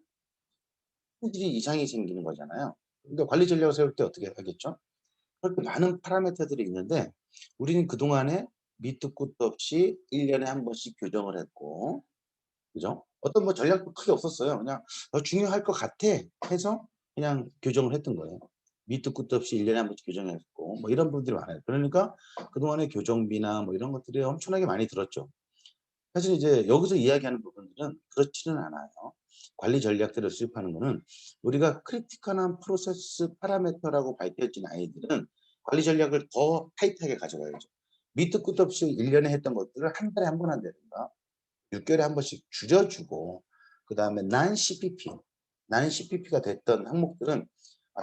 품질이 이상이 생기는 거잖아요. 그러니까 관리 전략을 세울 때 어떻게 하겠죠? 그렇게 많은 파라미터들이 있는데 우리는 그동안에 밑도 끝도 없이 1 년에 한 번씩 교정을 했고 그죠? 어떤 뭐 전략도 크게 없었어요. 그냥 '중요할 것 같아.' 해서 그냥 교정을 했던 거예요. 밑도 끝도 없이 1 년에 한 번씩 교정했고 뭐 이런 부분들이 많아요. 그러니까 그동안에 교정비나 뭐 이런 것들이 엄청나게 많이 들었죠. 사실 이제 여기서 이야기하는 부분들은 그렇지는 않아요. 관리 전략들을 수립하는 거는 우리가 크리티컬한 프로세스 파라미터라고 밝혀진 아이들은 관리 전략을 더 타이트하게 가져가야죠. 밑도 끝도 없이 1 년에 했던 것들을 한 달에 한 번 한다든가 6 개월에 한 번씩 줄여 주고 그다음에 non CPP가 됐던 항목들은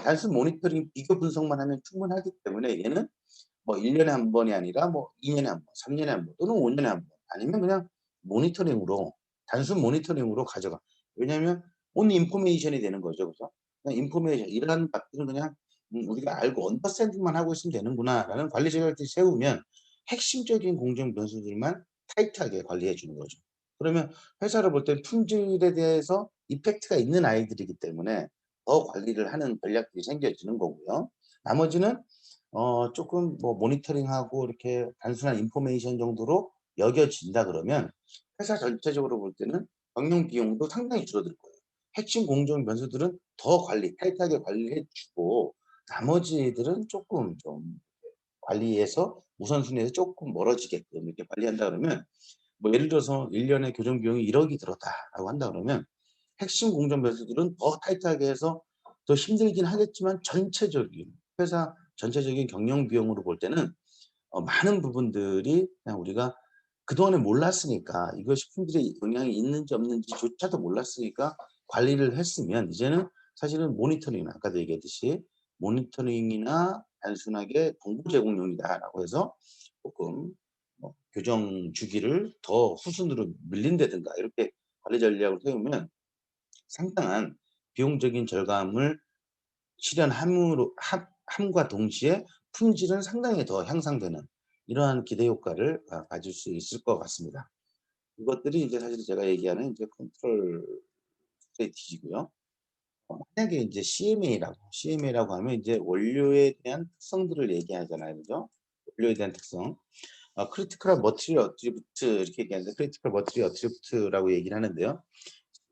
단순 모니터링 비교 분석만 하면 충분하기 때문에 얘는 뭐 1 년에 한 번이 아니라 뭐 2 년에 한 번, 3 년에 한 번 또는 5 년에 한 번 아니면 그냥 모니터링으로 단순 모니터링으로 가져가. 왜냐하면 only information이 되는 거죠. 그죠? 그냥 인포메이션 이러한 것들은 그냥 우리가 알고 언더스탠딩만 하고 있으면 되는구나라는 관리 전략을 세우면 핵심적인 공정 변수들만 타이트하게 관리해 주는 거죠. 그러면 회사를 볼 땐 품질에 대해서 이펙트가 있는 아이들이기 때문에 더 관리를 하는 전략들이 생겨지는 거고요. 나머지는 쪼끔 뭐 모니터링하고 이렇게 단순한 인포메이션 정도로 여겨진다 그러면 회사 전체적으로 볼 때는 경영 비용도 상당히 줄어들 거예요. 핵심 공정 변수들은 더 타이트하게 관리해 주고 나머지들은 쪼끔 좀 관리에서 우선순위에서 쪼끔 멀어지게끔 이렇게 관리한다 그러면 뭐 예를 들어서 1 년에 교정 비용이 1 억이 들었다라고 한다 그러면 핵심 공정 변수들은 더 타이트하게 해서 더 힘들긴 하겠지만 전체적인 회사 전체적인 경영 비용으로 볼 때는 많은 부분들이 그냥 우리가 그동안에 몰랐으니까 이거 식품들이 영향이 있는지 없는지조차도 몰랐으니까 관리를 했으면 이제는 사실은 모니터링 아까도 얘기했듯이 모니터링이나 단순하게 정보 제공용이다라고 해서 조금 교정 주기를 더 후순으로 밀린다든가 이렇게 관리 전략을 세우면 상당한 비용적인 절감을 실현함으로 함과 동시에 품질은 상당히 더 향상되는 이러한 기대 효과를 가질 수 있을 것 같습니다. 이것들이 이제 사실 제가 얘기하는 이제 컨트롤 스트레티지고요. 만약에 이제 CMA라고 하면 이제 원료에 대한 특성들을 얘기하잖아요. 그죠? 원료에 대한 특성. 크리티컬 머티리얼 어트리뷰트 이렇게 얘기하는데 크리티컬 머티리얼 어트리뷰트라고 얘기를 하는데요.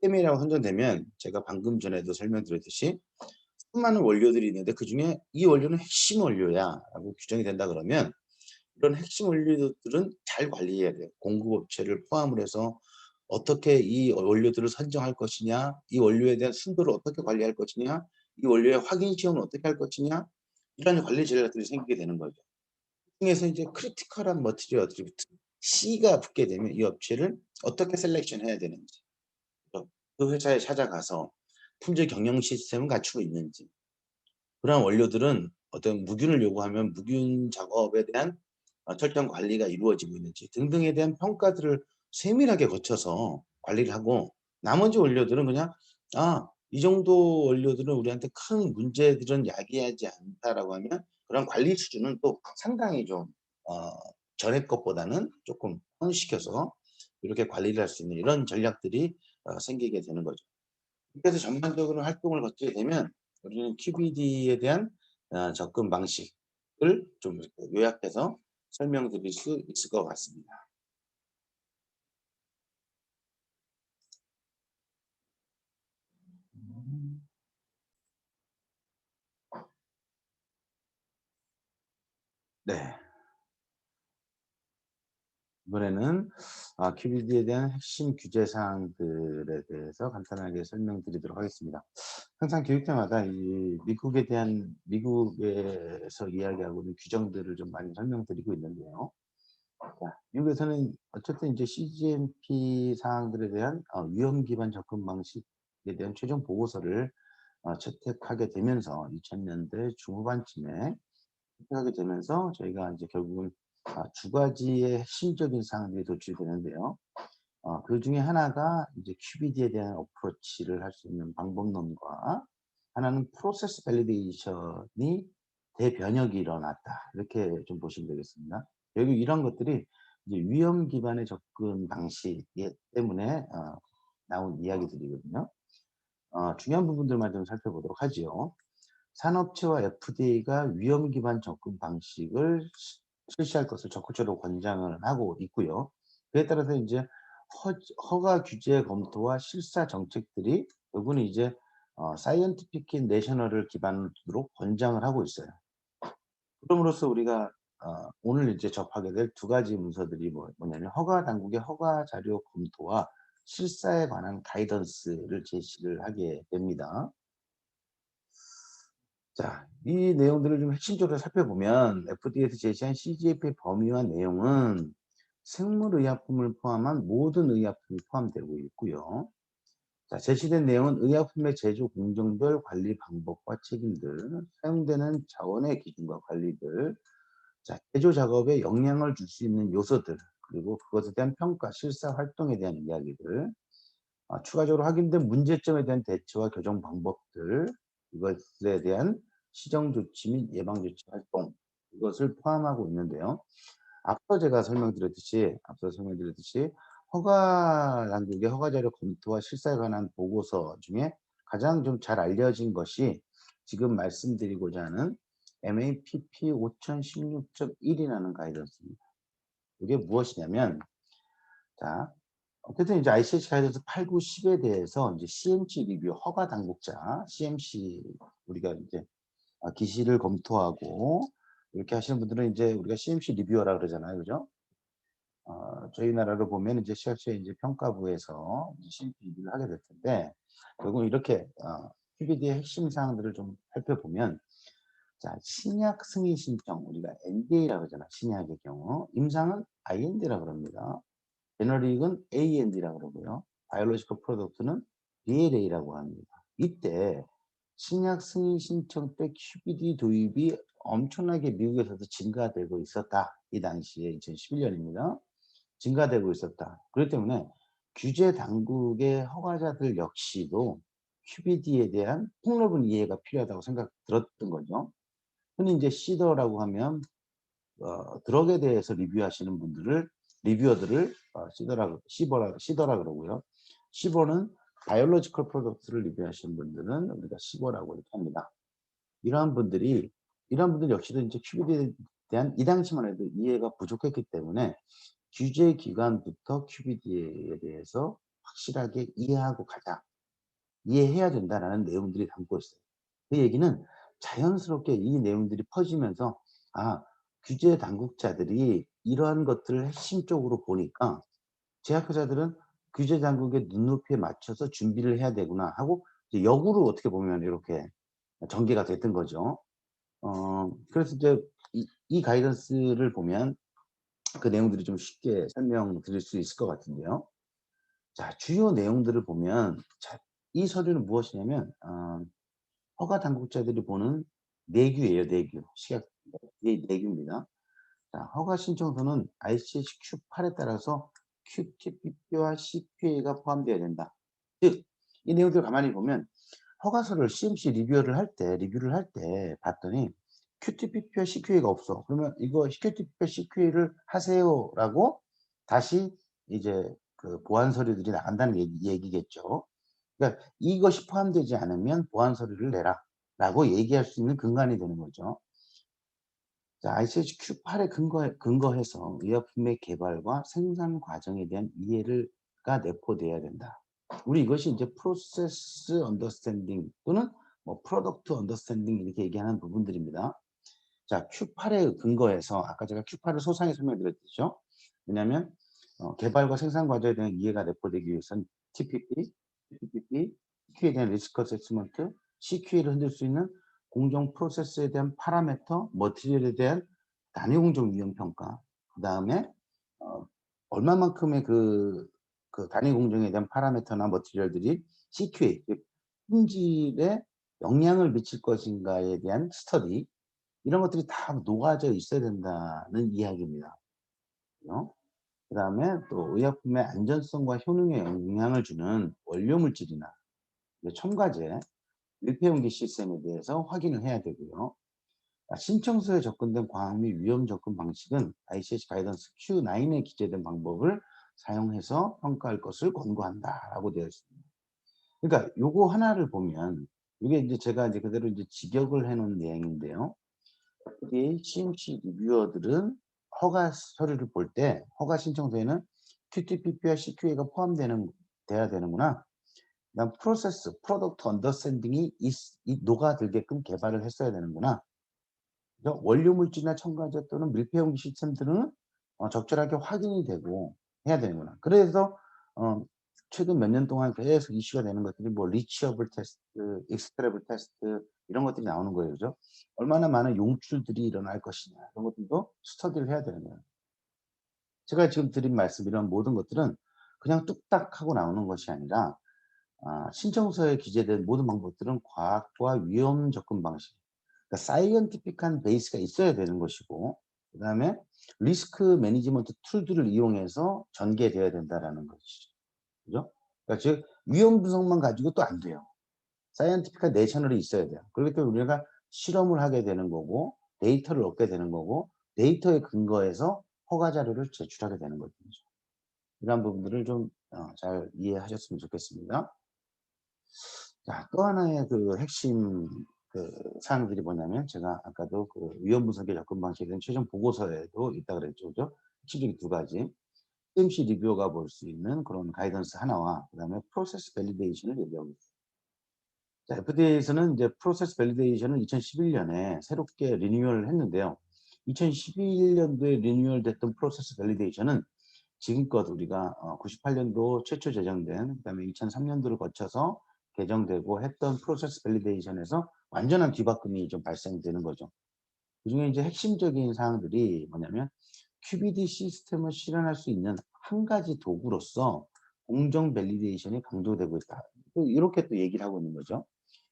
CMA라고 선정되면 제가 방금 전에도 설명드렸듯이 수많은 원료들이 있는데 그중에 "이 원료는 핵심 원료야."라고 규정이 된다 그러면 이런 핵심 원료들은 잘 관리해야 돼요. 공급업체를 포함을 해서 어떻게 이 원료들을 선정할 것이냐, 이 원료에 대한 순도를 어떻게 관리할 것이냐, 이 원료의 확인 시험을 어떻게 할 것이냐 이런 관리 전략들이 생기게 되는 거죠. 그중에서 이제 크리티컬한 머티리얼 어트리뷰트 C가 붙게 되면 이 업체를 어떻게 셀렉션 해야 되는지, 그 회사에 찾아가서 품질 경영 시스템을 갖추고 있는지, 그러한 원료들은 어떤 무균을 요구하면 무균 작업에 대한 철저한 관리가 이루어지고 있는지 등등에 대한 평가들을 세밀하게 거쳐서 관리를 하고 나머지 원료들은 그냥 '아 이 정도 원료들은 우리한테 큰 문제들은 야기하지 않다.'라고 하면 그런 관리 수준은 또 상당히 좀 어 전에 것보다는 쪼끔 다운시켜서 이렇게 관리를 할 수 있는 이런 전략들이 생기게 되는 거죠. 그래서 전반적으로 활동을 거치게 되면 우리는 QBD에 대한 접근 방식을 좀 이렇게 요약해서 설명드릴 수 있을 것 같습니다. 음. 네. 이번에는 QBD에 대한 핵심 규제 사항들에 대해서 간단하게 설명드리도록 하겠습니다. 항상 교육 때마다 이 미국에서 이야기하고 있는 규정들을 좀 많이 설명드리고 있는데요. 자, 미국에서는 어쨌든 이제 CGMP 사항들에 대한 위험 기반 접근 방식에 대한 최종 보고서를 채택하게 되면서 2000년대 중후반쯤에 채택하게 되면서 저희가 이제 결국은 두 가지의 핵심적인 사항들이 도출되는데요. 그중에 하나가 이제 QBD에 대한 어프로치를 할 수 있는 방법론과 하나는 프로세스 밸리데이션이 대변혁이 일어났다. 이렇게 좀 보시면 되겠습니다. 결국 이런 것들이 이제 위험 기반의 접근 방식 때문에 나온 이야기들이거든요. 중요한 부분들만 좀 살펴보도록 하지요. 산업체와 FDA가 위험 기반 접근 방식을 실시할 것을 적극적으로 권장을 하고 있고요. 그에 따라서 이제 허가 규제 검토와 실사 정책들이 결국은 이제 사이언티픽 내셔널을 기반으로 두도록 권장을 하고 있어요. 그럼으로써 우리가 오늘 이제 접하게 될 두 가지 문서들이 뭐냐면 허가 당국의 허가 자료 검토와 실사에 관한 가이던스를 제시를 하게 됩니다. 자, 이 내용들을 좀 핵심적으로 살펴보면 FDA에서 제시한 CGF의 범위와 내용은 생물의약품을 포함한 모든 의약품이 포함되고 있고요. 자, 제시된 내용은 의약품의 제조 공정별 관리 방법과 책임들, 사용되는 자원의 기준과 관리들, 자, 제조 작업에 영향을 줄 수 있는 요소들, 그리고 그것에 대한 평가, 실사 활동에 대한 이야기들, 추가적으로 확인된 문제점에 대한 대처와 교정 방법들, 이것에 대한 시정 조치 및 예방 조치 활동, 이것을 포함하고 있는데요. 앞서 설명드렸듯이 허가 당국의 허가 자료 검토와 실사에 관한 보고서 중에 가장 좀 잘 알려진 것이 지금 말씀드리고자 하는 MAPP 5016.1이라는 가이던스입니다. 이게 무엇이냐면, 자, 어쨌든 이제 ICH 가이던스 8, 9, 10에 대해서 이제 CMC 리뷰 허가 당국자, CMC 우리가 이제 기시를 검토하고 이렇게 하시는 분들은 이제 우리가 CMC 리뷰어라 그러잖아요. 그죠? 저희 나라로 보면 이제 시각처 이제 평가부에서 이제 CMP 리뷰를 하게 될 텐데, 결국 이렇게 PBD의 핵심 사항들을 좀 살펴보면, 자, 신약 승인 신청 우리가 NDA라고 하잖아. 신약의 경우. 임상은 IND라고 그럽니다. 제너릭은 AND라고 그러고요. 바이올로지컬 프로덕트는 BLA라고 합니다. 이때 신약 승인 신청 때 QBD 도입이 엄청나게 미국에서도 증가되고 있었다. 이 당시에 2011년입니다. 증가되고 있었다. 그렇기 때문에 규제 당국의 허가자들 역시도 QBD에 대한 폭넓은 이해가 필요하다고 생각 들었던 거죠. 흔히 이제 시더라고 하면 드럭에 대해서 리뷰하시는 분들을 리뷰어들을 시더라 그러고요. 시버는 바이올로지컬 프로덕트를 리뷰하시는 분들은 우리가 시버라고 이렇게 합니다. 이러한 분들 역시도 이제 QBD에 대한 이 당시만 해도 이해가 부족했기 때문에 규제 기관부터 QBD에 대해서 확실하게 이해하고 가자. 이해해야 된다라는 내용들이 담고 있어요. 그 얘기는 자연스럽게 이 내용들이 퍼지면서 규제 당국자들이 이러한 것들을 핵심적으로 보니까 제약회사들은 규제 당국의 눈높이에 맞춰서 준비를 해야 되구나 하고 이제 역으로 어떻게 보면 이렇게 전개가 됐던 거죠. 그래서 이제 이 가이던스를 보면 그 내용들이 좀 쉽게 설명드릴 수 있을 것 같은데요. 자, 주요 내용들을 보면 이 서류는 무엇이냐면 허가 당국자들이 보는 내규예요, 내규. 내규입니다. 자, 허가 신청서는 ICH Q8에 따라서 QTPP와 CQA가 포함되어야 된다. 즉, 이 내용들을 가만히 보면 허가서를 CMC 리뷰를 할 때 봤더니 QTPP와 CQA가 없어. 그러면 이거 QTPP와 CQA를 하세요라고 다시 이제 그 보안 서류들이 나간다는 얘기겠죠. 그러니까 이것이 포함되지 않으면 보안 서류를 내라라고 얘기할 수 있는 근간이 되는 거죠. 자, ICH Q8에 근거해서 의약품의 개발과 생산 과정에 대한 이해가 내포돼야 된다. 우리 이것이 이제 프로세스 언더스탠딩 또는 뭐 프로덕트 언더스탠딩 이렇게 얘기하는 부분들입니다. 자, Q8에 근거해서 아까 제가 Q8을 소상히 설명드렸죠. 왜냐하면 개발과 생산 과정에 대한 이해가 내포되기 위해서는 TPP, PPP, CQ에 대한 리스크 어세스먼트, CQ를 흔들 수 있는 공정 프로세스에 대한 파라미터, 머티리얼에 대한 단위 공정 위험 평가, 그 다음에 얼마만큼의 그 단위 공정에 대한 파라미터나 머티리얼들이 CQA, 즉 품질에 영향을 미칠 것인가에 대한 스터디, 이런 것들이 다 녹아져 있어야 된다는 이야기입니다. 그다음에 또 의약품의 안전성과 효능에 영향을 주는 원료 물질이나 첨가제, 밀폐용기 시스템에 대해서 확인을 해야 되고요. 신청서에 접근된 과학 및 위험 접근 방식은 ICH 가이던스 Q9에 기재된 방법을 사용해서 평가할 것을 권고한다라고 되어 있습니다. 그러니까 요거 하나를 보면 이게 이제 제가 이제 그대로 이제 직역을 해 놓은 내용인데요. 이 CMC 리뷰어들은 허가 서류를 볼 때 허가 신청서에는 QTPP와 CQA가 돼야 되는구나. 그다음 프로세스, 프로덕트 언더스탠딩이 녹아들게끔 개발을 했어야 되는구나. 그래서 원료 물질이나 첨가제 또는 밀폐용기 시스템들은 적절하게 확인이 되고 해야 되는구나. 그래서 최근 몇 년 동안 계속 이슈가 되는 것들이 뭐 리치어블 테스트, 익스트래블 테스트 이런 것들이 나오는 거예요. 그죠? 얼마나 많은 용출들이 일어날 것이냐 이런 것들도 스터디를 해야 되는 거예요. 제가 지금 드린 말씀 이런 모든 것들은 그냥 뚝딱 하고 나오는 것이 아니라 신청서에 기재된 모든 방법들은 과학과 위험 접근 방식, 그러니까 사이언티픽한 베이스가 있어야 되는 것이고, 그다음에 리스크 매니지먼트 툴들을 이용해서 전개되어야 된다라는 것이죠. 그죠? 그러니까 즉 위험 분석만 가지고 또 안 돼요. 사이언티픽한 내셔널이 있어야 돼요. 그렇기 때문에 우리가 실험을 하게 되는 거고 데이터를 얻게 되는 거고 데이터에 근거해서 허가 자료를 제출하게 되는 거죠. 이러한 부분들을 좀 잘 이해하셨으면 좋겠습니다. 자, 또 하나의 그 핵심 그 사항들이 뭐냐면 제가 아까도 그 위험 분석의 접근 방식에 대한 최종 보고서에도 있다 그랬죠. 그죠? 핵심적인 두 가지. CMC 리뷰어가 볼 수 있는 그런 가이던스 하나와 그다음에 프로세스 밸리데이션을 얘기하고 있어요. 자, FDA에서는 이제 프로세스 밸리데이션을 2011년에 새롭게 리뉴얼을 했는데요. 2011년도에 리뉴얼 됐던 프로세스 밸리데이션은 지금껏 우리가 98년도 최초 제정된 그다음에 2003년도를 거쳐서 개정되고 했던 프로세스 밸리데이션에서 완전한 뒤바꿈이 좀 발생되는 거죠. 그중에 이제 핵심적인 사항들이 뭐냐면 QBD 시스템을 실현할 수 있는 한 가지 도구로서 공정 밸리데이션이 강조되고 있다. 또 이렇게 또 얘기를 하고 있는 거죠.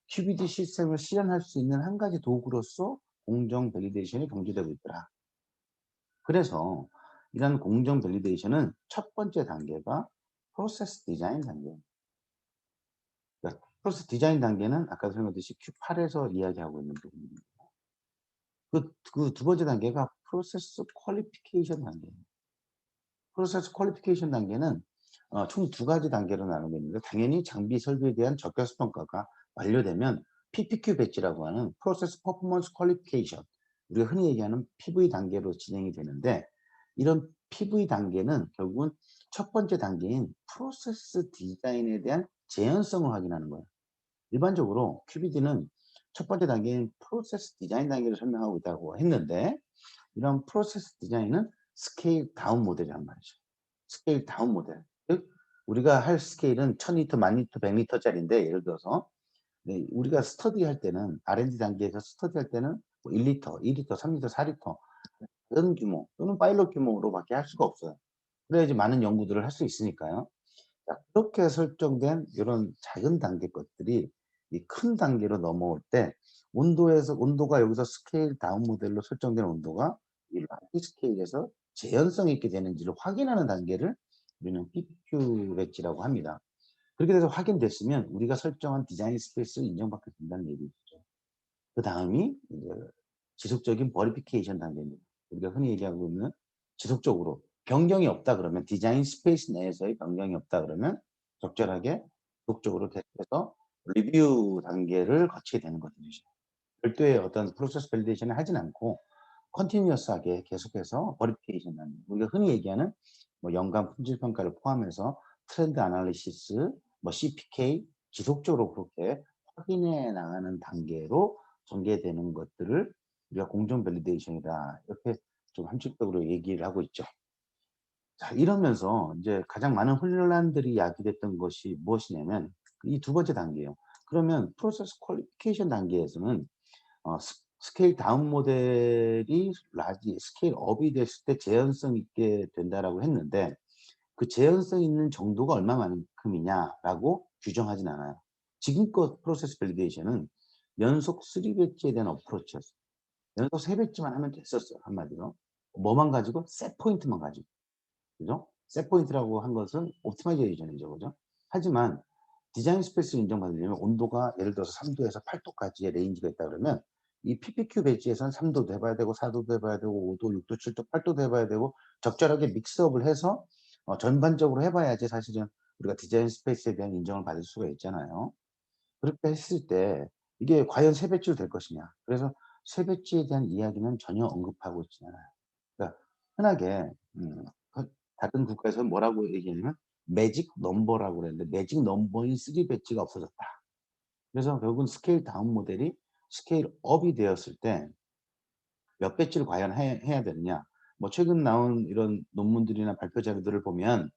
QBD 시스템을 실현할 수 있는 한 가지 도구로서 공정 밸리데이션이 강조되고 있더라. 그래서 이러한 공정 밸리데이션은 첫 번째 단계가 프로세스 디자인 단계. 그러니까 프로세스 디자인 단계는 아까 설명드렸듯이 Q8에서 이야기하고 있는 부분입니다. 그 두 번째 단계가 프로세스 퀄리피케이션 단계예요. 프로세스 퀄리피케이션 단계는 총 두 가지 단계로 나누고 있는데 당연히 장비 설비에 대한 적격 평가가 완료되면 PPQ 배지라고 하는 프로세스 퍼포먼스 퀄리피케이션, 우리가 흔히 얘기하는 PV 단계로 진행이 되는데, 이런 PV 단계는 결국은 첫 번째 단계인 프로세스 디자인에 대한 재현성을 확인하는 거예요. 일반적으로 QBD는 첫 번째 단계인 프로세스 디자인 단계를 설명하고 있다고 했는데, 이런 프로세스 디자인은 스케일 다운 모델이란 말이죠. 스케일 다운 모델. 즉 우리가 할 스케일은 1000리터, 10,000리터, 100리터짜리인데, 예를 들어서 네, 우리가 스터디할 때는 R&D 단계에서 스터디할 때는 뭐 1리터, 2리터, 3리터, 4리터 이런 규모 또는 파일럿 규모로밖에 할 수가 없어요. 그래야지 많은 연구들을 할 수 있으니까요. 자, 그렇게 설정된 이런 작은 단계 것들이 이 큰 단계로 넘어올 때 온도가 여기서 스케일 다운 모델로 설정된 온도가 이 라지 스케일에서 재현성 있게 되는지를 확인하는 단계를 우리는 PPQ 웨지라고 합니다. 그렇게 돼서 확인됐으면 우리가 설정한 디자인 스페이스를 인정받게 된다는 얘기죠. 그 다음이 이제 지속적인 버리피케이션 단계입니다. 우리가 흔히 얘기하고 있는 지속적으로 변경이 없다 그러면, 디자인 스페이스 내에서의 변경이 없다 그러면 적절하게 지속적으로 계속해서 리뷰 단계를 거치게 되는 거죠. 별도의 어떤 프로세스 밸리데이션을 하진 않고 컨티뉴어스하게 계속해서 버리피케이션 단계, 우리가 흔히 얘기하는 뭐 연간 품질 평가를 포함해서 트렌드 애널리시스, 뭐 CPK 지속적으로 그렇게 확인해 나가는 단계로 전개되는 것들을 우리가 공정 밸리데이션이다, 이렇게 좀 함축적으로 얘기를 하고 있죠. 자, 이러면서 이제 가장 많은 혼란들이 야기됐던 것이 무엇이냐면 이 두 번째 단계예요. 그러면 프로세스 퀄리피케이션 단계에서는 스케일 다운 모델이 라지 스케일 업이 됐을 때 재현성 있게 된다라고 했는데, 그 재현성 있는 정도가 얼마만큼이냐라고 규정하진 않아요. 지금껏 프로세스 밸리데이션은 연속 3배지에 대한 어프로치였어요. 연속 3배지만 하면 됐었어요, 한마디로. 뭐만 가지고? 셋 포인트만 가지고. 그죠? 셋 포인트라고 한 것은 옵티마이제이션이죠. 그죠? 하지만 디자인 스페이스를 인정받으려면 온도가 예를 들어서 3 도에서 8 도까지의 레인지가 있다 그러면 이 PPQ 배지에서는 3 도도 해 봐야 되고 4 도도 해 봐야 되고 5 도, 6 도, 7 도, 8 도도 해 봐야 되고 적절하게 믹스업을 해서 전반적으로 해 봐야지 사실은 우리가 디자인 스페이스에 대한 인정을 받을 수가 있잖아요. 그렇게 했을 때 이게 과연 3 배지로 될 것이냐. 그래서 3 배지에 대한 이야기는 전혀 언급하고 있지 않아요. 그러니까 흔하게 다른 국가에서는 뭐라고 얘기하냐면 매직 넘버라고 그랬는데, 매직 넘버인 3 배지가 없어졌다. 그래서 결국은 스케일 다운 모델이 스케일 업이 되었을 때 몇 배지를 과연 해야 되느냐. 뭐 최근 나온 이런 논문들이나 발표 자료들을 보면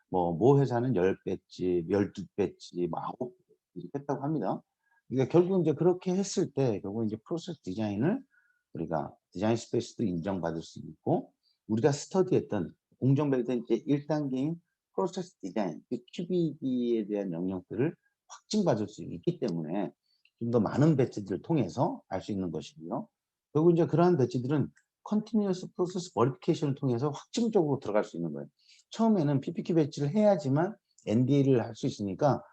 모 회사는 10 배지, 12 배지, 뭐 9 배지 이렇게 했다고 합니다. 그러니까 결국은 이제 그렇게 했을 때 결국은 이제 프로세스 디자인을 우리가 디자인 스페이스도 인정받을 수 있고, 우리가 스터디했던 공정 밸리데이션 이제 1 단계인 프로세스 디자인, 그 QBD에 대한 영역들을 확증받을 수 있기 때문에 좀 더 많은 배치들을 통해서 알 수 있는 것이고요. 그리고 이제 그러한 배치들은 컨티니어스 프로세스 버리피케이션을 통해서 확증적으로 들어갈 수 있는 거예요. 처음에는 PPQ 배치를 해야지만 NDA를 할 수 있으니까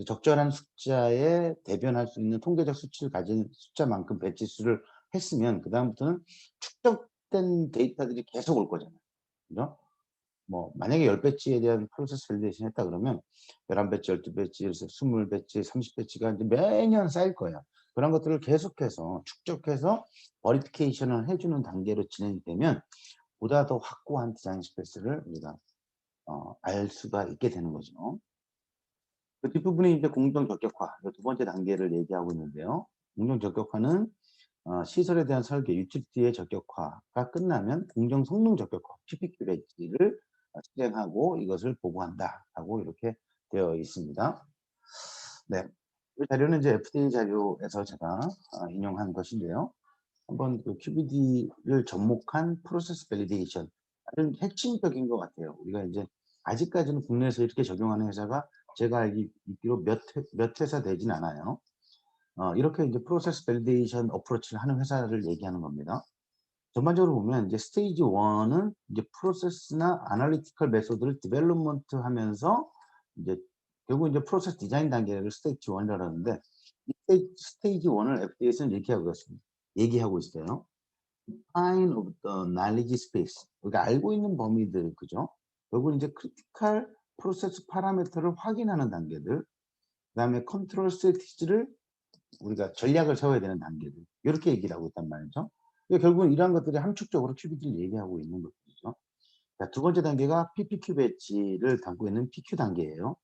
적절한 숫자에 대변할 수 있는 통계적 수치를 가진 숫자만큼 배치 수를 했으면 그다음부터는 축적된 데이터들이 계속 올 거잖아요. 그죠? 뭐 만약에 10 배지에 대한 프로세스 밸리데이션 했다 그러면 11 배지, 12 배지, 20 배지, 30 배지가 이제 매년 쌓일 거예요. 그런 것들을 계속해서 축적해서 버리피케이션을 해 주는 단계로 진행이 되면 보다 더 확고한 디자인 스페이스를 우리가 알 수가 있게 되는 거죠. 그 뒷부분이 이제 공정 적격화, 이 두 번째 단계를 얘기하고 있는데요. 공정 적격화는 시설에 대한 설계, 유틸리티의 적격화가 끝나면 공정 성능 적격화, PPQ 배지를 실행하고 이것을 보고한다라고 이렇게 되어 있습니다. 네. 이 자료는 이제 FDA 자료에서 제가 인용한 것인데요. 한번 그 QBD를 접목한 프로세스 밸리데이션 아주 핵심적인 것 같아요. 우리가 이제 아직까지는 국내에서 이렇게 적용하는 회사가 제가 있기로 몇 회사 되진 않아요. 이렇게 이제 프로세스 밸리데이션 어프로치를 하는 회사를 얘기하는 겁니다. 전반적으로 보면 이제 스테이지 1은 이제 프로세스나 애널리티컬 메소드를 디벨롭먼트 하면서 이제 결국 이제 프로세스 디자인 단계를 스테이지 1이라고 하는데 이 스테이지 1을 FDA에서는 얘기하고 있어요. Define of the knowledge space. 우리가 알고 있는 범위들, 그죠? 결국은 이제 크리티컬 프로세스 파라미터를 확인하는 단계들, 그다음에 컨트롤 스트래티지를 우리가 전략을 세워야 되는 단계들, 이렇게 얘기를 하고 있단 말이죠. 결국은 이러한 것들이 함축적으로 큐비를 얘기하고 있는 것들이죠. 자, 두 번째 단계가 PPQ 배치를 담고 있는 PQ 단계예요.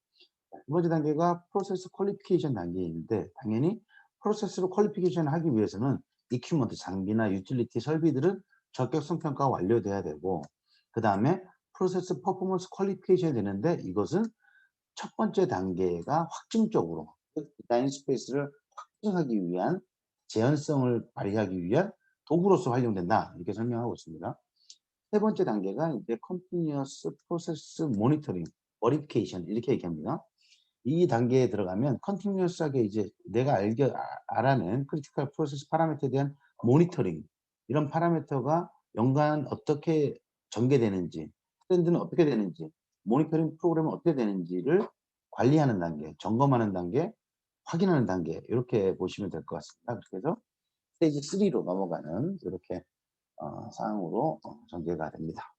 두 번째 단계가 프로세스 퀄리피케이션 단계인데 당연히 프로세스로 퀄리피케이션 하기 위해서는 이퀴먼트 장비나 유틸리티 설비들은 적격성 평가가 완료돼야 되고 그 다음에 프로세스 퍼포먼스 퀄리피케이션이 되는데 이것은 첫 번째 단계가 확증적으로 디자인 스페이스를 확증하기 위한 재현성을 발휘하기 위한 도구로서 활용된다 이렇게 설명하고 있습니다. 세 번째 단계가 이제 컨티뉴어스 프로세스 모니터링, 버리피케이션 이렇게 얘기합니다. 이 단계에 들어가면 컨티뉴어스하게 이제 내가 알아낸 크리티컬 프로세스 파라미터에 대한 모니터링 이런 파라미터가 연간 어떻게 전개되는지 트렌드는 어떻게 되는지 모니터링 프로그램은 어떻게 되는지를 관리하는 단계, 점검하는 단계, 확인하는 단계 이렇게 보시면 될 것 같습니다. 그렇게 해서 스테이지 3로 넘어가는 이렇게 사항으로 전개가 됩니다.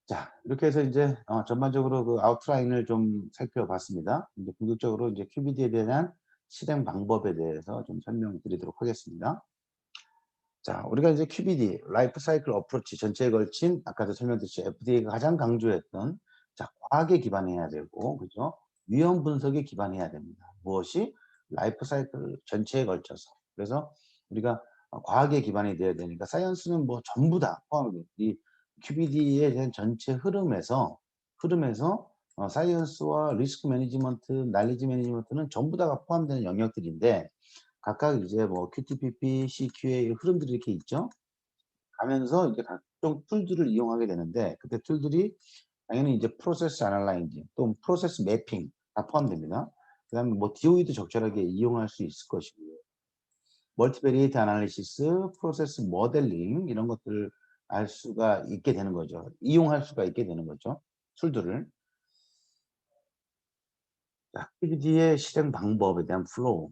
자, 이렇게 해서 이제 전반적으로 그 아웃라인을 좀 살펴봤습니다. 이제 본격적으로 이제 QBD에 대한 실행 방법에 대해서 좀 설명드리도록 하겠습니다. 자, 우리가 이제 QBD, 라이프 사이클 어프로치 전체에 걸친 아까도 설명드렸죠. FDA가 가장 강조했던 자, 과학에 기반해야 되고, 그죠? 위험 분석에 기반해야 됩니다. 무엇이? 라이프 사이클 전체에 걸쳐서. 그래서 우리가 과학에 기반이 돼야 되니까 사이언스는 뭐 전부 다 포함이 이 QBD에 대한 전체 흐름에서 사이언스와 리스크 매니지먼트, 날리지 매니지먼트는 전부 다가 포함되는 영역들인데 각각 이제 뭐 QTPP, CQA 흐름들이 이렇게 있죠. 가면서 이제 각종 툴들을 이용하게 되는데 그때 툴들이 당연히 이제 프로세스 애널라이징 또 프로세스 매핑 다 포함됩니다. 그다음에 뭐 DOE도 적절하게 이용할 수 있을 것이고요. 멀티베리에이트 애널리시스, 프로세스 모델링 이런 것들을 알 수가 있게 되는 거죠. 이용할 수가 있게 되는 거죠. 툴들을. 자, PPD의 실행 방법에 대한 플로우.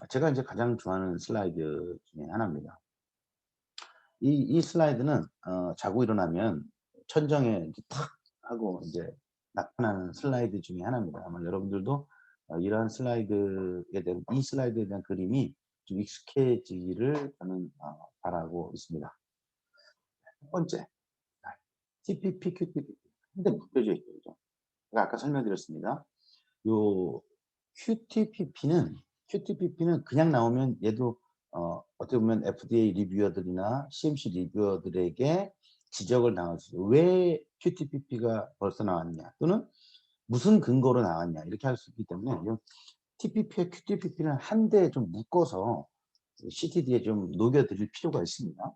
제가 이제 가장 좋아하는 슬라이드 중에 하나입니다. 이 슬라이드는 자고 일어나면 천정에 이렇게 탁 하고 이제 나타나는 슬라이드 중에 하나입니다. 아마 여러분들도 이러한 슬라이드에 대한 이 슬라이드에 대한 그림이 좀 익숙해지기를 저는 바라고 있습니다. 첫 번째, TPP, QTPP 한대 묶여져 있죠. 그죠? 제가 아까 설명드렸습니다. 요 QTPP는 그냥 나오면 얘도 어떻게 보면 FDA 리뷰어들이나 CMC 리뷰어들에게 지적을 당할 수 있어요. 왜 QTPP가 벌써 나왔냐 또는 무슨 근거로 나왔냐 이렇게 할 수 있기 때문에 이 TPP와 QTPP는 한 대에 좀 묶어서 CTD에 좀 녹여드릴 필요가 있습니다.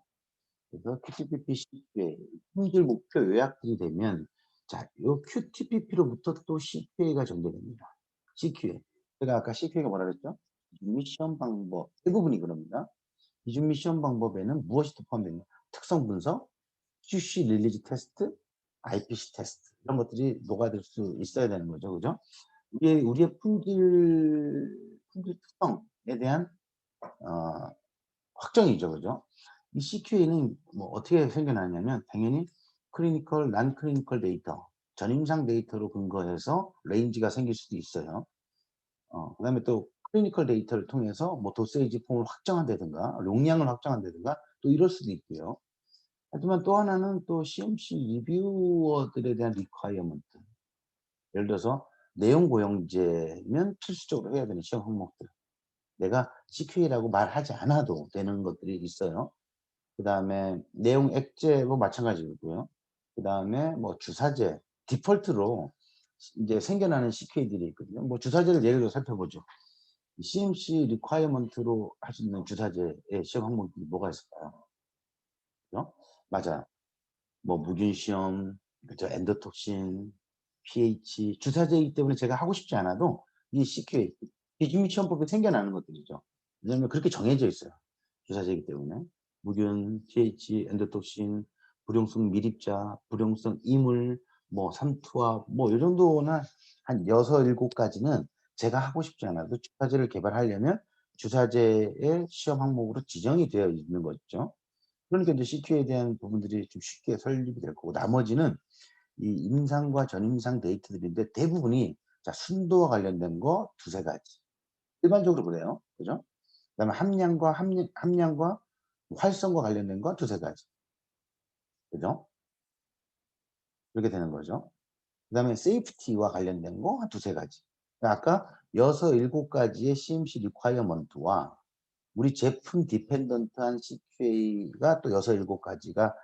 그래서 QTPP, CQA 품질 목표 요약들이 되면 자, 요 QTPP로부터 또 CQA가 전개됩니다. CQA. 제가 아까 CQA가 뭐라 그랬죠? 미션 방법 대부분이 그럽니다. 기준 미션 방법에는 무엇이 또 포함되냐? 특성 분석, QC 릴리즈 테스트, IPC 테스트 이런 것들이 녹아들 수 있어야 되는 거죠, 그죠? 우리의 품질 특성에 대한 어, 확정이죠, 그죠? 이 CQA는 뭐 어떻게 생겨나냐면 당연히 클리니컬, 난 클리니컬 데이터, 전임상 데이터로 근거해서 레인지가 생길 수도 있어요. 그다음에 또 클리니컬 데이터를 통해서 뭐 도세이지 폼을 확정한다든가 용량을 확정한다든가 또 이럴 수도 있고요. 하지만 또 하나는 또 CMC 리뷰어들에 대한 리ኳ이어먼트. 예를 들어서 내용 고용제면 필수적으로 해야 되는 시험 항목들. 내가 CQA라고 말하지 않아도 되는 것들이 있어요. 그다음에 내용 액제도 마찬가지고요. 그다음에 뭐 주사제 디폴트로 이제 생겨나는 CQA들이 있거든요. 뭐 주사제를 예를 들어 살펴보죠. CMC 리ኳ이어먼트로 할 수 있는 주사제의 시험 항목들이 뭐가 있을까요? 그죠? 맞아요. 뭐 무균시험, 그죠? 엔도톡신, pH, 주사제이기 때문에 제가 하고 싶지 않아도 이 CQA, 비준시험법에 생겨나는 것들이죠. 왜냐하면 그렇게 정해져 있어요. 주사제이기 때문에. 무균, pH, 엔도톡신, 불용성 밀입자, 불용성 이물, 뭐 삼투압, 뭐 요 정도나 한 6, 7가지는 제가 하고 싶지 않아도 주사제를 개발하려면 주사제의 시험 항목으로 지정이 되어 있는 거죠. 그러니까 이제 CQ에 대한 부분들이 좀 쉽게 설립이 될 거고, 나머지는 이 임상과 전임상 데이터들인데 대부분이 자 순도와 관련된 거 두세 가지. 일반적으로 그래요. 그죠? 그다음에 함량과 활성과 관련된 거 두세 가지. 그죠? 그렇게 되는 거죠. 그다음에 세이프티와 관련된 거 한 두세 가지. 그러니까 아까 6, 7가지의 CMC 리콰이어먼트와 우리 제품 디펜던트한 CQA가 또 6, 7가지가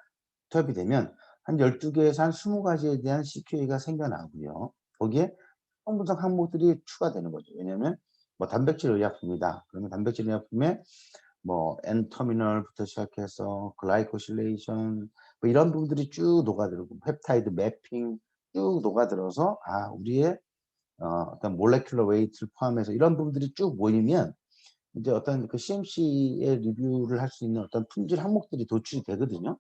투합이 되면 한 12개에서 한 20가지에 대한 CQA가 생겨나고요. 거기에 성분석 항목들이 추가되는 거죠. 왜냐하면 뭐 단백질 의약품이다. 그러면 단백질 의약품에 뭐 N터미널부터 시작해서 글라이코실레이션 뭐 이런 부분들이 쭉 녹아들고 펩타이드 매핑 쭉 녹아들어서 우리의 어떤 몰레큘러 웨이트를 포함해서 이런 부분들이 쭉 모이면 이제 어떤 그 CMC의 리뷰를 할 수 있는 어떤 품질 항목들이 도출이 되거든요.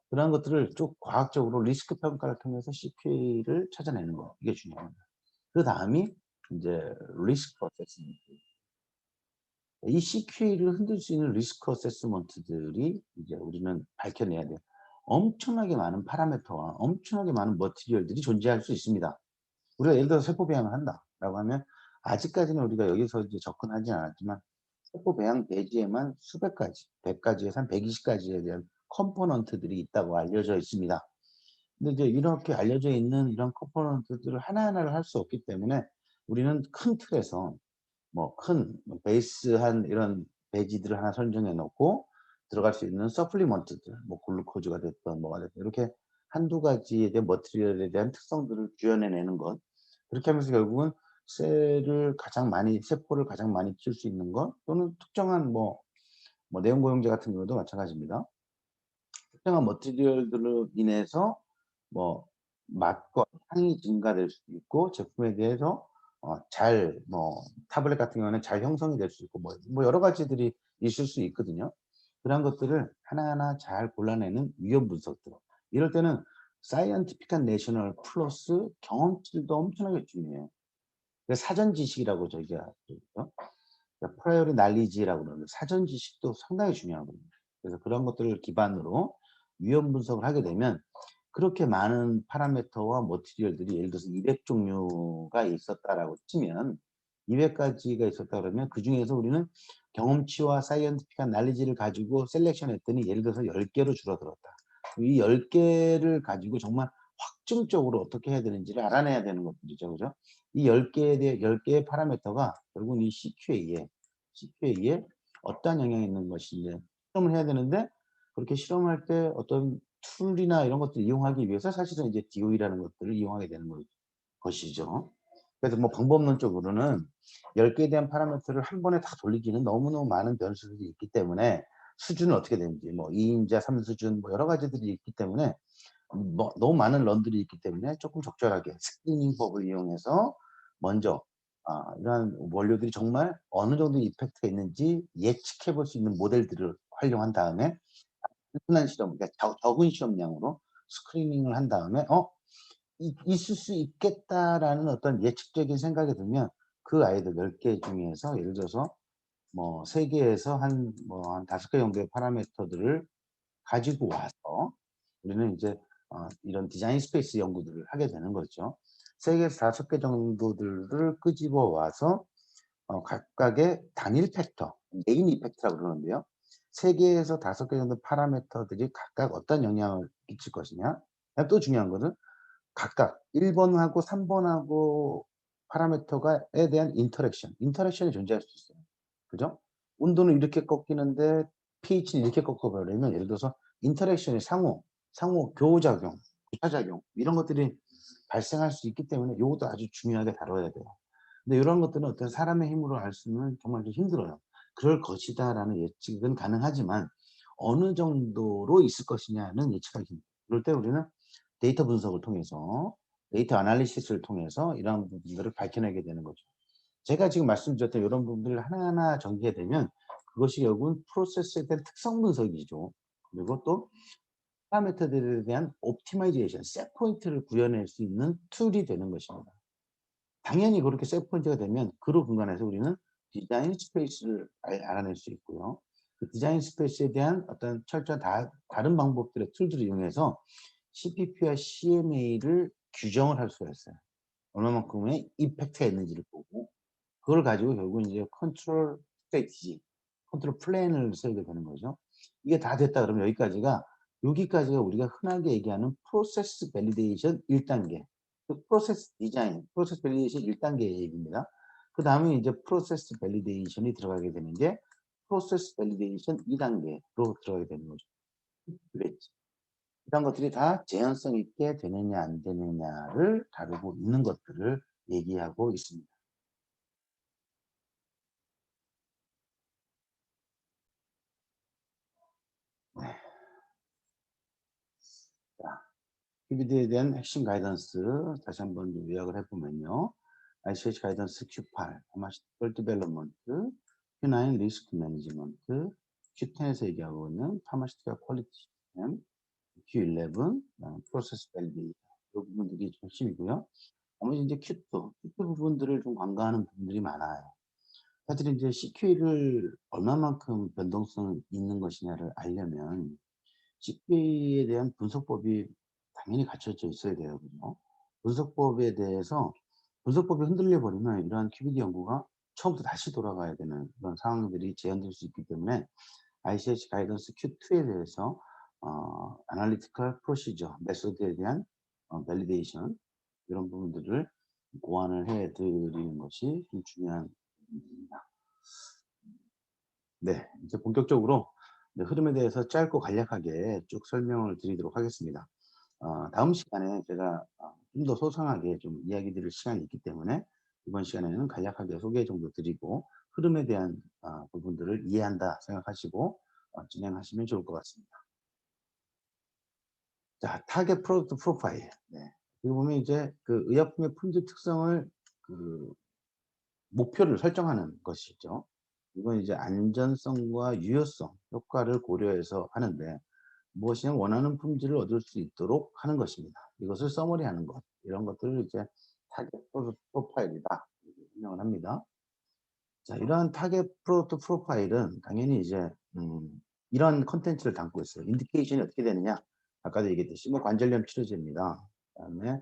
그런 것들을 쭉 과학적으로 리스크 평가를 통해서 CQA를 찾아내는 거. 이게 중요합니다. 그다음이 인제 리스크 어세스먼트. 이 CQA를 흔들 수 있는 리스크 어세스먼트들이 이제 우리는 밝혀내야 돼요. 엄청나게 많은 파라미터와 엄청나게 많은 머티리얼들이 존재할 수 있습니다. 우리가 예를 들어서 세포 배양을 한다라고 하면 아직까지는 우리가 여기서 이제 접근하진 않았지만 세포 배양 대지에만 수백 가지, 100 가지에서 한 120 가지에 대한 컴포넌트들이 있다고 알려져 있습니다. 근데 이제 이렇게 알려져 있는 이런 컴포넌트들을 하나하나를 할 수 없기 때문에 우리는 큰 틀에서 뭐 큰 베이스한 이런 배지들을 하나 선정해 놓고 들어갈 수 있는 서플리먼트들 뭐 글루코즈가 됐든 뭐가 됐든 이렇게 한두 가지에 대한 머티리얼에 대한 특성들을 구현해 내는 것. 그렇게 하면서 결국은 세포를 가장 많이 키울 수 있는 것 또는 특정한 뭐 내용고용제 같은 경우도 마찬가지입니다. 특정한 머티리얼들로 인해서 뭐 맛과 향이 증가될 수도 있고 제품에 대해서 타블렛 같은 경우에는 잘 형성이 될 수 있고 뭐 여러 가지들이 있을 수 있거든요. 그런 것들을 하나하나 잘 골라내는 위험 분석들. 이럴 때는 사이언티픽한 내셔널 플러스 경험치도 엄청나게 중요해요. 그래서 사전 지식이라고 저희가 그러죠. 그러니까 프라이어리 날리지라고 그러는데 사전 지식도 상당히 중요하거든요. 그래서 그런 것들을 기반으로 위험 분석을 하게 되면 그렇게 많은 파라미터와 머티리얼들이 예를 들어서 200 종류가 있었다라고 치면 200 가지가 있었다 그러면 그중에서 우리는 경험치와 사이언티픽한 날리지를 가지고 셀렉션했더니 예를 들어서 10 개로 줄어들었다. 이 10 개를 가지고 정말 확증적으로 어떻게 해야 되는지를 알아내야 되는 것들이죠. 그죠? 이 10 개에 대해 10 개의 파라미터가 결국은 이 CQA에 어떠한 영향이 있는 것인지 실험을 해야 되는데 그렇게 실험할 때 어떤 툴이나 이런 것들을 이용하기 위해서 사실은 이제 DOE라는 것들을 이용하게 되는 것이죠. 그래서 뭐 방법론적으로는 10 개에 대한 파라미터를 한 번에 다 돌리기는 너무너무 많은 변수들이 있기 때문에 수준은 어떻게 되는지 뭐 2 인자 3 수준 뭐 여러 가지들이 있기 때문에 뭐 너무 많은 런들이 있기 때문에 조금 적절하게 스크리닝법을 이용해서 먼저 이러한 원료들이 정말 어느 정도 이펙트가 있는지 예측해 볼 수 있는 모델들을 활용한 다음에 흔한 실험 그러니까 적은 실험량으로 스크리닝을 한 다음에 '있을 수 있겠다.'라는 어떤 예측적인 생각이 들면 그 아이들 10개 중에서 예를 들어서 뭐 3 개에서 한 5개 정도의 파라미터들을 가지고 와서 우리는 이제 이런 디자인 스페이스 연구들을 하게 되는 거죠. 3 개에서 5개 정도들을 끄집어 와서 각각의 단일 팩터, 메인 이펙트라고 그러는데요. 3 개에서 5개 정도 파라미터들이 각각 어떤 영향을 끼칠 것이냐. 그다음에 또 중요한 거는 각각 1 번하고 3 번하고 파라미터가 에 대한 인터랙션이 존재할 수 있어요. 그죠? 온도는 이렇게 꺾이는데 pH는 이렇게 꺾어 버리면 예를 들어서 인터랙션이 상호 교호작용, 부차작용 이런 것들이 발생할 수 있기 때문에 요것도 아주 중요하게 다뤄야 돼요. 근데 이런 것들은 어떤 사람의 힘으로 할 수는 정말 좀 힘들어요. '그럴 것이다.'라는 예측은 가능하지만 어느 정도로 있을 것이냐는 예측하기 힘들어요. 그럴 때 우리는 데이터 분석을 통해서 데이터 애널리시스를 통해서 이러한 부분들을 밝혀내게 되는 거죠. 제가 지금 말씀드렸던 요런 부분들을 하나하나 전개가 되면 그것이 결국은 프로세스에 대한 특성 분석이죠. 그리고 또 파라미터들에 대한 옵티마이제이션, 셋 포인트를 구현할 수 있는 툴이 되는 것입니다. 당연히 그렇게 셋 포인트가 되면 그로 근간해서 우리는 디자인 스페이스를 알아낼 수 있고요. 그 디자인 스페이스에 대한 어떤 철저한 다른 방법들의 툴들을 이용해서 CPP와 CMA를 규정을 할 수가 있어요. 얼마만큼의 임팩트가 있는지를 보고 그걸 가지고 결국은 이제 컨트롤 스트래티지, 컨트롤 플랜을 세우게 되는 거죠. 이게 다 됐다 그러면 여기까지가 우리가 흔하게 얘기하는 프로세스 밸리데이션 1 단계. 그 프로세스 디자인, 프로세스 밸리데이션 1 단계의 얘기입니다. 그다음에 이제 프로세스 밸리데이션이 들어가게 되는 게 프로세스 밸리데이션 2 단계로 들어가게 되는 거죠. 그랬지. 이런 것들이 다 제한성 있게 되느냐 안 되느냐를 다루고 있는 것들을 얘기하고 있습니다. 네. 자, PBD에 대한 핵심 가이던스 다시 한번 요약을 해 보면요. ICH 가이던스 Q8, 파마시티컬 디벨롭먼트, Q9 리스크 매니지먼트, Q10에서 얘기하고 있는 파마시티컬 퀄리티 시스템, Q11 프로세스 밸리데이션 이 부분들이 좀 핵심이고요. 나머지 이제 Q2 부분들을 좀 간과하는 부분들이 많아요. 사실 이제 CQ를 얼마만큼 변동성이 있는 것이냐를 알려면 CQ에 대한 분석법이 당연히 갖춰져 있어야 돼요. 그죠? 분석법에 대해서 분석법이 흔들려 버리면 이러한 QBD 연구가 처음부터 다시 돌아가야 되는 그런 상황들이 재현될 수 있기 때문에 ICH 가이던스 Q2에 대해서 애널리티컬 프로시저 메소드에 대한 밸리데이션 이런 부분들을 고안을 해 드리는 것이 좀 중요한 부분입니다. 네. 이제 본격적으로 이제 흐름에 대해서 짧고 간략하게 쭉 설명을 드리도록 하겠습니다. 다음 시간에 제가 좀 더 소상하게 좀 이야기 드릴 시간이 있기 때문에 이번 시간에는 간략하게 소개 정도 드리고 흐름에 대한 부분들을 이해한다 생각하시고 진행하시면 좋을 것 같습니다. 자, 타겟 프로덕트 프로파일. 네. 여기 보면 이제 그 의약품의 품질 특성을 그 목표를 설정하는 것이죠. 이건 이제 안전성과 유효성, 효과를 고려해서 하는데 무엇이냐 원하는 품질을 얻을 수 있도록 하는 것입니다. 이것을 서머리하는 것. 이런 것들을 이제 타겟 프로덕트 프로파일이다. 이렇게 설명을 합니다. 자, 이러한 타겟 프로덕트 프로파일은 당연히 이제 이런 콘텐츠를 담고 있어요. 인디케이션이 어떻게 되느냐? 아까도 얘기했듯이 뭐 관절염 치료제입니다. 그다음에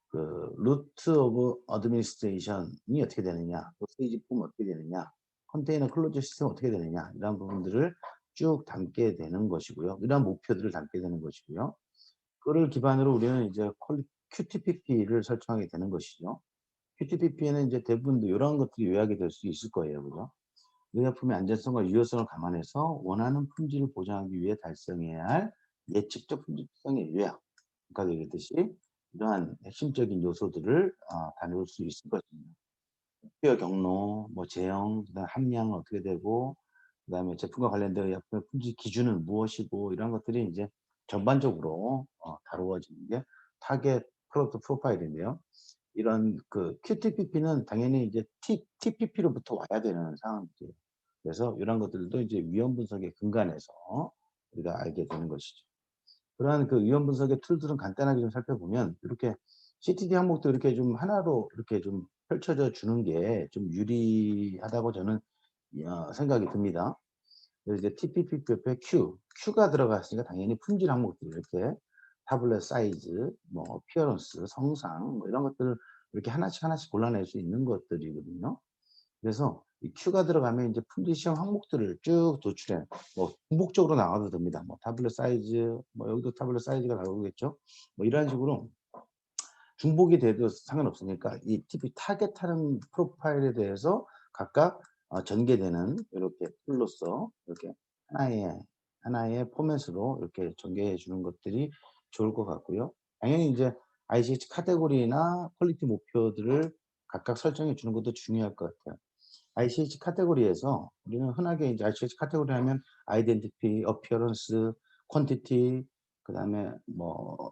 그 루트 오브 어드미니스트레이션이 어떻게 되느냐, 또 스테이지폼 어떻게 되느냐, 컨테이너 클로즈 시스템 어떻게 되느냐 이런 부분들을 쭉 담게 되는 것이고요. 이러한 목표들을 담게 되는 것이고요. 그를 기반으로 우리는 이제 QTPP를 설정하게 되는 것이죠. QTPP에는 이제 대부분 이런 것들이 요약이 될 수 있을 거예요. 그죠? 의약품의 안전성과 유효성을 감안해서 원하는 품질을 보장하기 위해 달성해야 할 예측적 품질 특성의 요약. 아까 얘기했듯이 이러한 핵심적인 요소들을 다룰 수 있을 것입니다. 투여 경로, 뭐 제형, 그다음 함량은 어떻게 되고, 그다음에 제품과 관련된 의약품의 품질 기준은 무엇이고 이런 것들이 이제 전반적으로 다루어지는 게 타겟 프로덕트 프로파일인데요. 이런 그 QTPP는 당연히 이제 TPP로부터 와야 되는 상황이죠. 그래서 이런 것들도 이제 위험 분석의 근간에서 우리가 알게 되는 것이죠. 그러한 그 위험 분석의 툴들은 간단하게 좀 살펴보면 이렇게 CTD 항목도 이렇게 좀 하나로 이렇게 좀 펼쳐져 주는 게 좀 유리하다고 저는 생각이 듭니다. 그래서 이제 TPP 옆에 Q가 들어갔으니까 당연히 품질 항목들이 이렇게 타블렛 사이즈, 뭐 피어런스, 성상 뭐 이런 것들을 이렇게 하나씩 하나씩 골라낼 수 있는 것들이거든요. 그래서 이 Q가 들어가면 이제 품질 시험 항목들을 쭉 도출해 뭐 중복적으로 나와도 됩니다. 뭐 타블렛 사이즈, 뭐 여기도 타블렛 사이즈가 나오겠죠. 뭐 이런 식으로 중복이 돼도 상관없으니까 이 TP 타겟하는 프로파일에 대해서 각각 전개되는 이렇게 툴로서 이렇게 하나의 포맷으로 이렇게 전개해 주는 것들이 좋을 것 같고요. 당연히 이제 ICH 카테고리나 퀄리티 목표들을 각각 설정해 주는 것도 중요할 것 같아요. ICH 카테고리에서 우리는 흔하게 이제 ICH 카테고리 하면 아이덴티티, 어피어런스, 퀀티티, 그다음에 뭐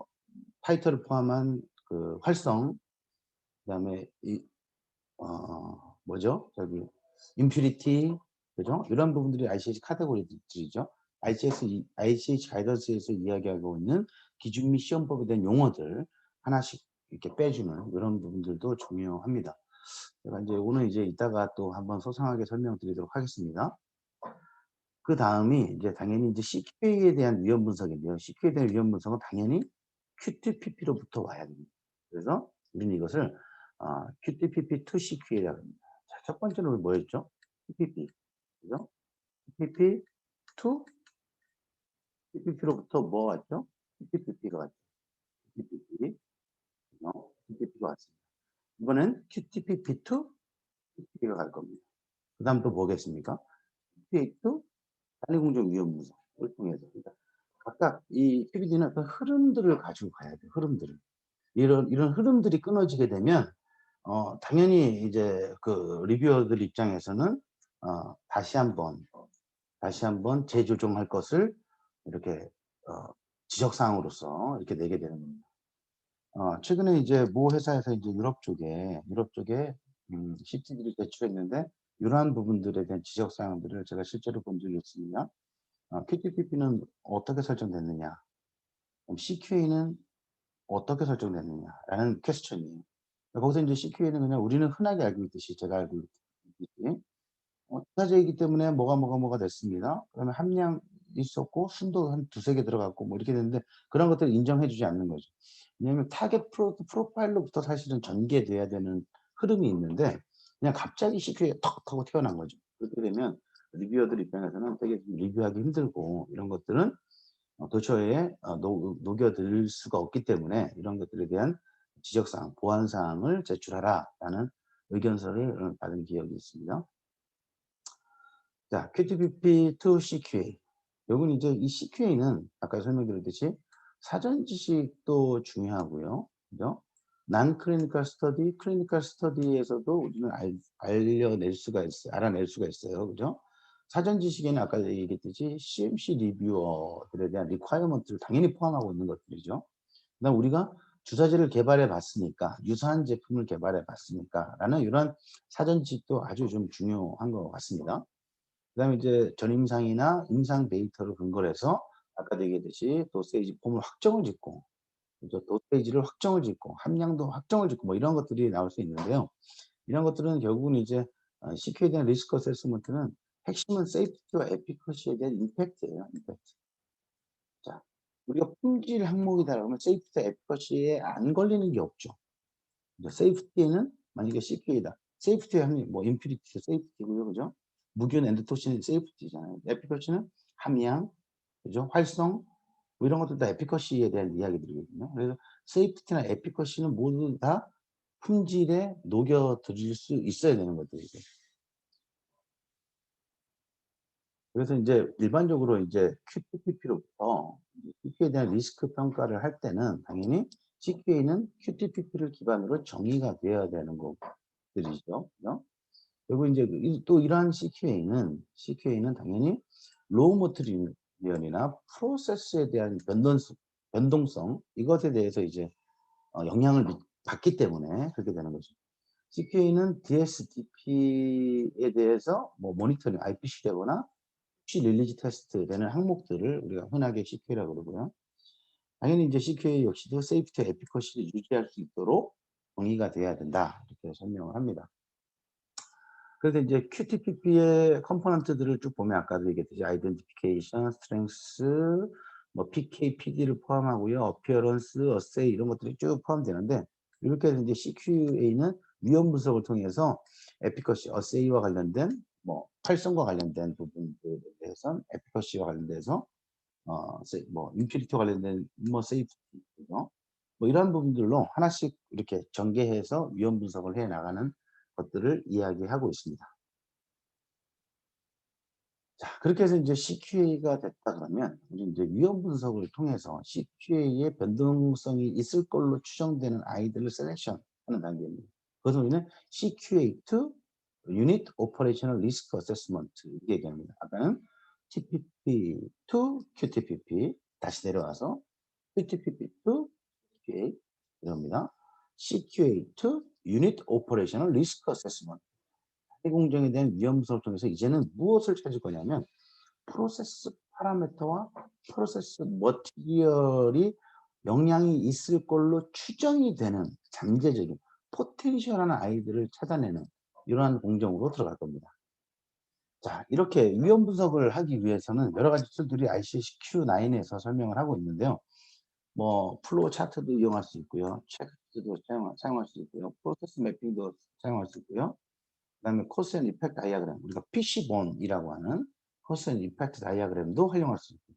타이틀을 포함한 그 활성, 그다음에 뭐죠? 저기 임퓨리티, 그죠? 이런 부분들이 ICH 카테고리들이죠. ICH 가이던스에서 이야기하고 있는 기준 및 시험법에 대한 용어들 하나씩 이렇게 빼주는 이런 부분들도 중요합니다. 제가 이제 오늘 이제 이따가 또 한번 소상하게 설명드리도록 하겠습니다. 그 다음이 이제 당연히 이제 CQA에 대한 위험 분석인데요. CQA에 대한 위험 분석은 당연히 QTPP로부터 와야 됩니다. 그래서 우리는 이것을 QTPP to CQA라고 합니다. 자, 첫 번째는 뭐였죠? TPP. 그죠? TPP to TPP로부터 뭐 왔죠? QTPP가 왔죠. QTPP. QTPP가 왔습니다. 이번엔 QTPP to TPP가 갈 겁니다. 그 다음 또 뭐겠습니까? QTA to 산해공정 위험 분석을 통해서. 그러니까 각각 이 PPD는 어떤 흐름들을 가지고 가야 돼요. 흐름들을. 이런 흐름들이 끊어지게 되면 당연히 이제 그 리뷰어들 입장에서는 다시 한번 재조정할 것을 이렇게 지적 사항으로서 이렇게 내게 되는 겁니다. 최근에 이제 모 회사에서 이제 유럽 쪽에 CTD를 제출했는데 이러한 부분들에 대한 지적 사항들을 제가 실제로 본 적이 있습니다. QTPP는 어떻게 설정됐느냐, 그럼 CQA는 어떻게 설정됐느냐라는 퀘스천이에요. 거기서 이제 CQA는 그냥 우리는 흔하게 알고 있듯이 제가 알고 있듯이 투사제이기 때문에 뭐가 됐습니다. 그러면 함량 있었고 순도 한 두세 개 들어갔고 뭐 이렇게 되는데 그런 것들을 인정해 주지 않는 거죠. 왜냐하면 타겟 프로파일로부터 사실은 전개돼야 되는 흐름이 있는데 그냥 갑자기 CQA가 턱 하고 튀어나온 거죠. 그렇게 되면 리뷰어들 입장에서는 되게 좀 리뷰하기 힘들고 이런 것들은 도처에 녹여들 수가 없기 때문에 이런 것들에 대한 지적사항, 보완사항을 제출하라라는 의견서를 받은 기억이 있습니다. 자, QTPP to CQA. 요건 이제 이 CQA는 아까 설명드렸듯이 사전 지식도 중요하고요. 그죠? 난 클리니컬 스터디, 클리니컬 스터디에서도 우리는 알아낼 수가 있어요. 그죠? 사전 지식에는 아까 얘기했듯이 CMC 리뷰어들에 대한 리ኳ이어먼트를 당연히 포함하고 있는 것들이죠. 그다음 우리가 주사제를 개발해 봤으니까, 유사한 제품을 개발해 봤으니까 라는 이런 사전 지식도 아주 좀 중요한 것 같습니다. 그다음에 이제 전임상이나 임상 데이터를 근거로 해서 아까도 얘기했듯이 도세이지 폼을 확정을 짓고 그죠? 도세이지를 확정을 짓고 함량도 확정을 짓고 뭐 이런 것들이 나올 수 있는데요. 이런 것들은 결국은 이제 CQ에 대한 리스크 어세스먼트는 핵심은 세이프티와 에피커시에 대한 임팩트예요. 임팩트. 자, 우리가 품질 항목이다 그러면 세이프티와 에피커시에 안 걸리는 게 없죠. 세이프티에는 만약에 CQA다. 세이프티 하면 뭐 인퓨리티 세이프티고요. 그죠? 무균 엔도토신 세이프티잖아요. 에피커시는 함량, 그죠? 활성 뭐 이런 것들 다 에피커시에 대한 이야기들이거든요. 그래서 세이프티나 에피커시는 모두 다 품질에 녹여 드릴 수 있어야 되는 것들이죠. 그래서 이제 일반적으로 이제 QTPP로부터 CQ에 대한 리스크 평가를 할 때는 당연히 CQA는 QTPP를 기반으로 정의가 되어야 되는 것들이죠. 그죠? 그리고 이제 또 이러한 CQA는 당연히 로우 모티리얼이나 프로세스에 대한 변동성 이것에 대해서 이제 영향을 받기 때문에 그렇게 되는 거죠. CQA는 DSDP에 대해서 뭐 모니터링, IPC 되거나 혹시 릴리지 테스트 되는 항목들을 우리가 흔하게 CQA라고 그러고요. 당연히 이제 CQA 역시도 세이프티 에피커시를 유지할 수 있도록 정의가 돼야 된다. 이렇게 설명을 합니다. 그래서 이제 QTPP의 컴포넌트들을 쭉 보면 아까도 얘기했듯이 아이덴티피케이션, 스트렝스, 뭐 PK, PD를 포함하고요. 어피어런스, 어세이 이런 것들이 쭉 포함되는데 이렇게 해서 이제 CQA는 위험 분석을 통해서 에피커시, 어세이와 관련된 뭐 활성과 관련된 부분들에 대해서 에피커시와 관련돼서 뭐 인퓨리티와 관련된 뭐 세이프티 뭐 이러한 부분들로 하나씩 이렇게 전개해서 위험 분석을 해 나가는 것들을 이야기하고 있습니다. 자, 그렇게 해서 이제 CQA가 됐다 그러면 우리 이제 위험 분석을 통해서 CQA의 변동성이 있을 걸로 추정되는 아이들을 셀렉션하는 단계입니다. 그것을 우리는 CQA2 Unit Operational Risk Assessment 이렇게 얘기합니다. 아까는 TPP2 QTPP 다시 내려와서 QTPP2 CQA 이럽니다. CQA2 Unit Operational Risk Assessment. 공정에 대한 위험 분석을 통해서 이제는 무엇을 찾을 거냐면 프로세스 파라미터와 프로세스 머티리얼이 영향이 있을 걸로 추정이 되는 잠재적인 포텐셜한 아이들을 찾아내는 이러한 공정으로 들어갈 겁니다. 자, 이렇게 위험 분석을 하기 위해서는 여러 가지 툴들이 ICC Q9에서 설명을 하고 있는데요. 뭐 플로우 차트도 이용할 수 있고요. 체크도 사용할 수 있고요. 프로세스 매핑도 사용할 수 있고요. 그다음에 코스 앤 이펙트 다이어그램, 우리가 PC본이라고 하는 코스 앤 이펙트 다이어그램도 활용할 수 있고,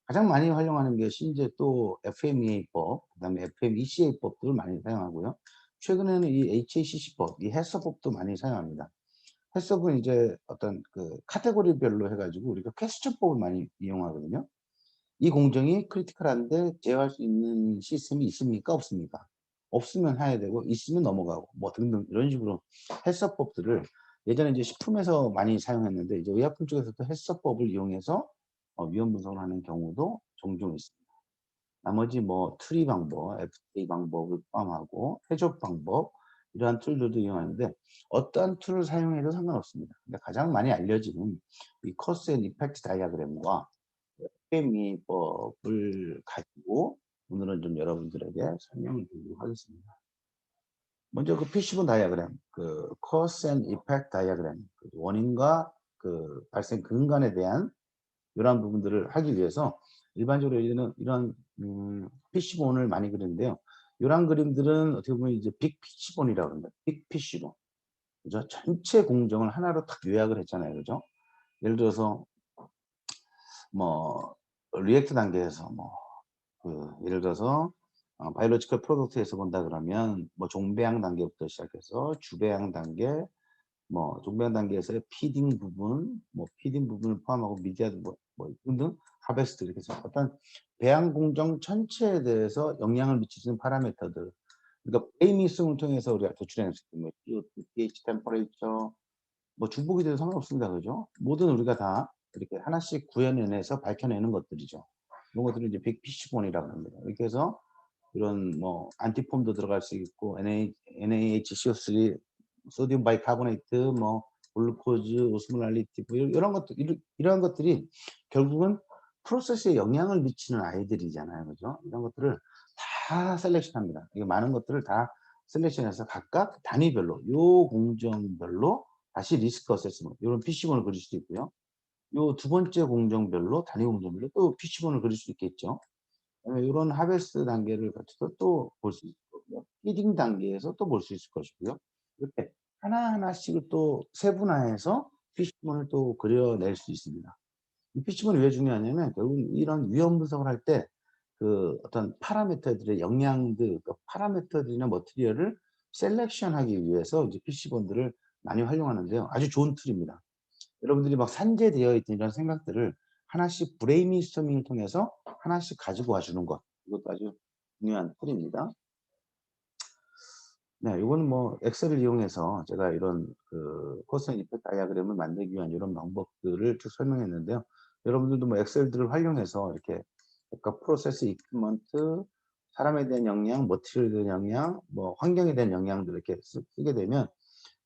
가장 많이 활용하는 게 심지어 또 FMEA법, 그다음에 FMECA법들을 많이 사용하고요. 최근에는 이 HACC법, 이 해서법도 많이 사용합니다. 해석은 이제 어떤 그 카테고리별로 해가지고 우리가 퀘스천법을 많이 이용하거든요. 이 공정이 크리티컬한데 제어할 수 있는 시스템이 있습니까? 없습니까? 없으면 해야 되고 있으면 넘어가고 뭐 등등 이런 식으로 해서법들을 예전에 이제 식품에서 많이 사용했는데 이제 의약품 쪽에서도 해서법을 이용해서 위험 분석을 하는 경우도 종종 있습니다. 나머지 뭐 트리 방법, FTA 방법을 포함하고 해적 방법 이러한 툴들도 이용하는데 어떠한 툴을 사용해도 상관없습니다. 근데 가장 많이 알려지는 이 코스 앤 이펙트 다이어그램과 FME법을 가지고 오늘은 좀 여러분들에게 설명을 드리도록 하겠습니다. 먼저 그 피시본 다이어그램, 그 cause and effect 다이어그램, 그 원인과 그 발생 근간에 대한 이러한 부분들을 하기 위해서 일반적으로 이런 피시본을 많이 그리는데요. 이러한 그림들은 어떻게 보면 이제 빅 피시본이라고 합니다. 빅 피시본. 그죠? 전체 공정을 하나로 딱 요약을 했잖아요. 그죠? 예를 들어서 뭐 리액트 단계에서 뭐 예를 들어서 바이올로지컬 프로덕트에서 본다 그러면 뭐 종배양 단계부터 시작해서 주배양 단계, 뭐 종배양 단계에서의 피딩 부분, 뭐 피딩 부분을 포함하고 미디어 뭐 등등 하베스트 이렇게 해서 어떤 배양 공정 전체에 대해서 영향을 미치는 파라미터들. 그러니까 베이미성을 통해서 우리가 도출해낼 수 있는 뭐 CO2, pH, 템퍼레이처, 뭐 중복이 돼도 상관없습니다. 그죠? 모든 우리가 다 이렇게 하나씩 구현해내서 밝혀내는 것들이죠. 이런 것들을 이제 빅피쉬본이라고 합니다. 이렇게 해서 이런 뭐 안티폼도 들어갈 수 있고 NaHCO3, 소디움 바이카보네이트, 뭐 글루코즈, 오스몰랄리티 이런 것들 이러한 것들이 결국은 프로세스에 영향을 미치는 아이들이잖아요. 그죠? 이런 것들을 다 셀렉션합니다. 이게 많은 것들을 다 셀렉션해서 각각 단위별로 요 공정별로 다시 리스크 어세스먼트 이런 PC본을 그릴 수도 있고요. 요 두 번째 공정별로 단위 공정별로 또 PC본을 그릴 수 있겠죠. 이런 하베스트 단계를 거쳐서 또 볼 수 있을 거고요. 피딩 단계에서 또 볼 수 있을 것이고요. 이렇게 하나하나씩을 또 세분화해서 PC본을 또 그려낼 수 있습니다. 이 PC본이 왜 중요하냐면 결국 이런 위험 분석을 할 때 그 어떤 파라미터들의 영향들, 그 파라미터들이나 머티리얼을 셀렉션하기 위해서 이제 PC본들을 많이 활용하는데요. 아주 좋은 툴입니다. 여러분들이 막 산재되어 있던 이런 생각들을 하나씩 브레인스토밍을 통해서 하나씩 가지고 와 주는 것. 이것도 아주 중요한 툴입니다. 네, 요거는 뭐 엑셀을 이용해서 제가 이런 그 코스 앤 이펙트 다이어그램을 만들기 위한 이런 방법들을 쭉 설명했는데요. 여러분들도 뭐 엑셀들을 활용해서 이렇게 각각 프로세스 이퀴먼트, 사람에 대한 영향, 머티리얼에 대한 영향, 뭐 환경에 대한 영향들 이렇게 쓰게 되면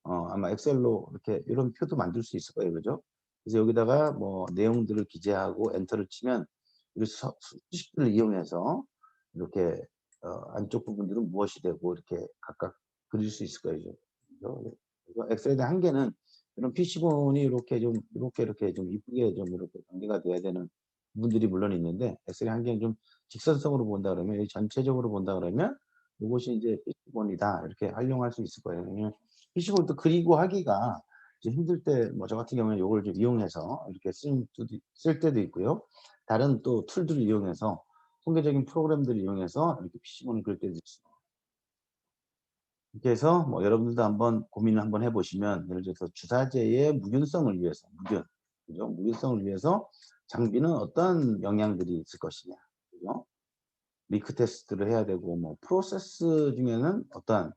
아마 엑셀로 이렇게 이런 표도 만들 수 있을 거예요. 그죠? 그래서 여기다가 뭐 내용들을 기재하고 엔터를 치면 이 수식들을 이용해서 이렇게 안쪽 부분들은 무엇이 되고 이렇게 각각 그릴 수 있을 거예요. 그죠? 그래서 엑셀에 대한 한계는 이런 PC본이 이렇게 좀 이쁘게 좀 이렇게 전개가 돼야 되는 부분들이 물론 있는데 엑셀의 한계는 좀 직선성으로 본다 그러면 전체적으로 본다 그러면 이것이 이제 PC본이다 이렇게 활용할 수 있을 거예요. 왜냐면 PC본을 또 그리고 하기가 이제 힘들 때 뭐 저 같은 경우는 요걸 좀 이용해서 이렇게 쓸 때도 있고요. 다른 또 툴들을 이용해서 통계적인 프로그램들을 이용해서 이렇게 PC본을 그릴 때도 있습니다. 이렇게 해서 뭐 여러분들도 한번 고민을 한번 해 보시면 예를 들어서 주사제의 무균성을 위해서 무균 그죠? 무균성을 위해서 장비는 어떤 영향들이 있을 것이냐. 그죠? 리크 테스트를 해야 되고 뭐 프로세스 중에는 어떠한